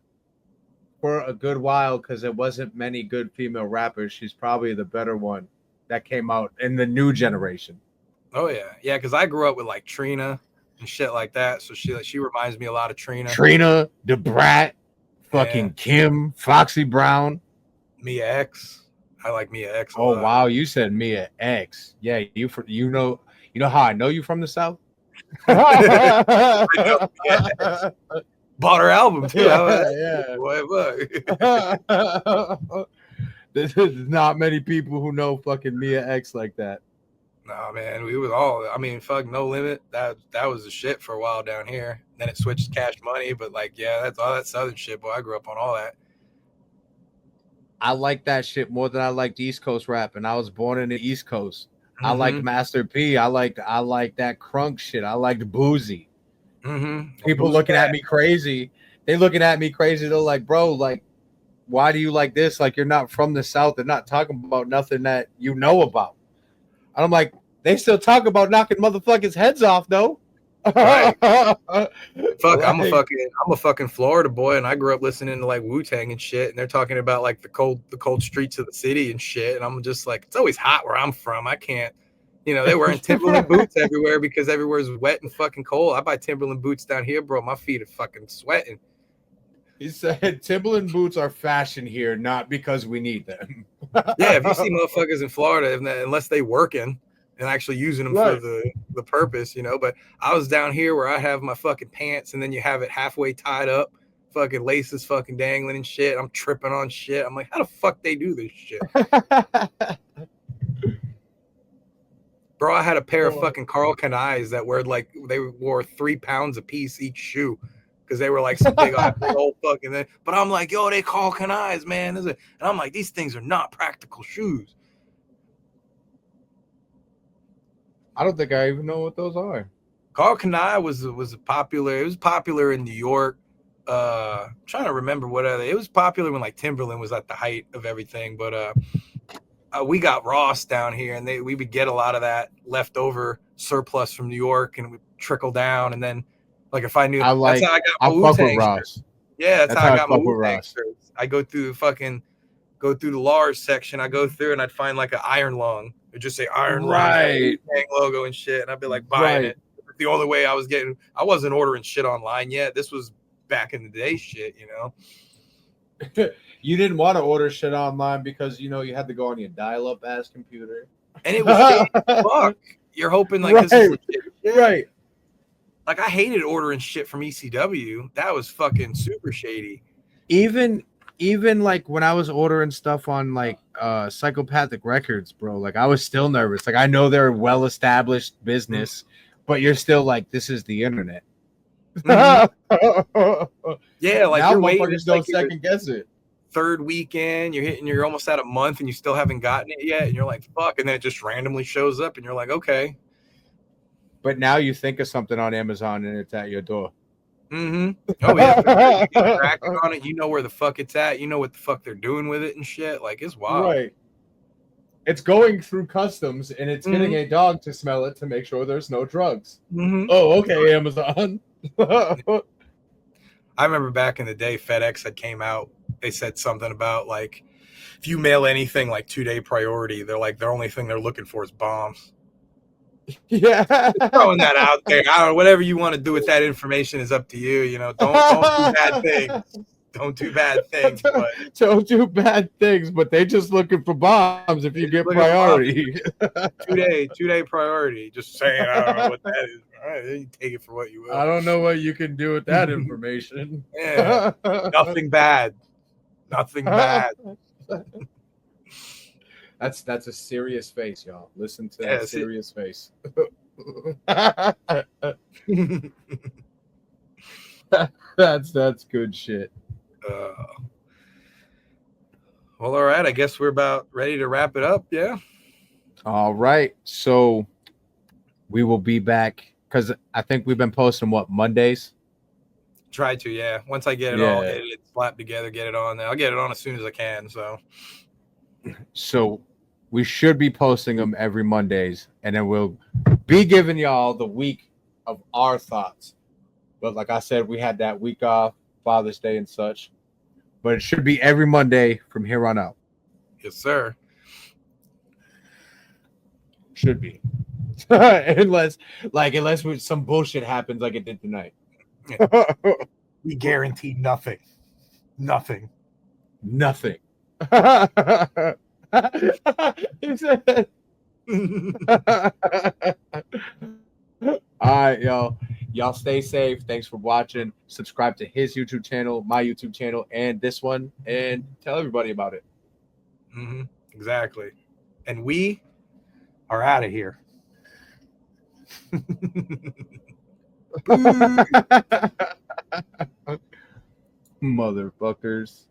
for a good while, because there wasn't many good female rappers. She's probably the better one that came out in the new generation. Oh yeah, because I grew up with like Trina and shit like that. So she reminds me a lot of Trina. Trina, Da Brat, fucking Kim, Foxy Brown, Mia X. I like Mia X. Oh wow, you said Mia X. Yeah, you know how I know you from the South. I know, yeah. Bought her album too. Yeah. Boy. There's not many people who know fucking Mia X like that. Nah, man, we was all. I mean, fuck, No Limit. That was the shit for a while down here. Then it switched to Cash Money, but like, yeah, that's all that Southern shit. Boy, I grew up on all that. I like that shit more than I liked East Coast rap, and I was born in the East Coast. Mm-hmm. I liked Master P. I liked that crunk shit. I liked Boozy. Mm-hmm. People looking at me crazy. They looking at me crazy. They're like, bro, like, why do you like this? Like, you're not from the South. They're not talking about nothing that you know about. And I'm like, they still talk about knocking motherfuckers' heads off, though. Right. Fuck, like, I'm a fucking Florida boy, and I grew up listening to like Wu-Tang and shit, and they're talking about like the cold streets of the city and shit, and I'm just like, it's always hot where I'm from. I can't, they're wearing Timberland boots everywhere because everywhere's wet and fucking cold. I buy Timberland boots down here, bro. My feet are fucking sweating. He said Timberland boots are fashion here, not because we need them. Yeah, if you see motherfuckers in Florida, unless they working and actually using them for the purpose, but I was down here where I have my fucking pants and then you have it halfway tied up, fucking laces fucking dangling and shit. I'm tripping on shit. I'm like, how the fuck they do this shit? Bro, I had a pair of fucking Carl Kanais that were like, they wore 3 pounds a piece each shoe because they were like some big old fucking thing. But I'm like, yo, they Carl Kanais, man. And I'm like, these things are not practical shoes. I don't think I even know what those are. Carl Kanai was popular. It was popular in New York. I'm trying to remember it was popular when like Timberland was at the height of everything. But we got Ross down here, and we would get a lot of that leftover surplus from New York, and it would trickle down. And then, like, if I knew, that's how I got my Wu-Tang shirts. Yeah, that's how I got my Wu-Tang shirts. I go through the large section. I go through and I'd find like an Iron Lung. It would just say Iron Lung logo and shit, and I'd be like buying it. The only way I wasn't ordering shit online yet. This was back in the day shit, You didn't want to order shit online because you had to go on your dial-up ass computer, and it was fuck. You're hoping like this is legit shit. Right. Like I hated ordering shit from ECW. That was fucking super shady. Even like when I was ordering stuff on like Psychopathic Records, bro, like I was still nervous. Like I know they're a well-established business, but you're still like, this is the internet. Mm-hmm. Yeah, like now you're waiting. Don't second guess it. Third weekend, you're almost at a month, and you still haven't gotten it yet, and you're like, fuck, and then it just randomly shows up, and you're like, okay. But now you think of something on Amazon, and it's at your door. Mm-hmm. Oh yeah, you get tracking on it. You know where the fuck it's at. You know what the fuck they're doing with it and shit. Like it's wild. Right. It's going through customs, and it's getting a dog to smell it to make sure there's no drugs. Mm-hmm. Oh, okay, Amazon. I remember back in the day, FedEx had came out. They said something about like, if you mail anything like 2-day priority, they're like, the only thing they're looking for is bombs. Yeah, throwing that out there. I don't know. Whatever you want to do with that information is up to you. Don't do bad things. Don't do bad things. But don't do bad things. But they just looking for bombs if you get priority. 2-day priority. Just saying. I don't know what that is. All right, you take it for what you will. I don't know what you can do with that information. Yeah, nothing bad. Nothing bad. That's a serious face, y'all. Listen to Yeah, that see- serious face. That's good shit. Well, all right. I guess we're about ready to wrap it up. Yeah. All right. So we will be back because I think we've been posting what Mondays. Try to. Yeah. Once I get it all Yeah. edited, slapped together, get it on. I'll get it on as soon as I can. So we should be posting them every Mondays, and then we'll be giving y'all the week of our thoughts. But like I said, we had that week off, Father's Day and such. But it should be every Monday from here on out. Yes, sir. Should be. unless some bullshit happens like it did tonight. We guarantee nothing. Nothing. Nothing. He said, all right, y'all. Y'all stay safe. Thanks for watching. Subscribe to his YouTube channel, my YouTube channel, and this one, and tell everybody about it. Mm-hmm. Exactly. And we are out of here. Motherfuckers.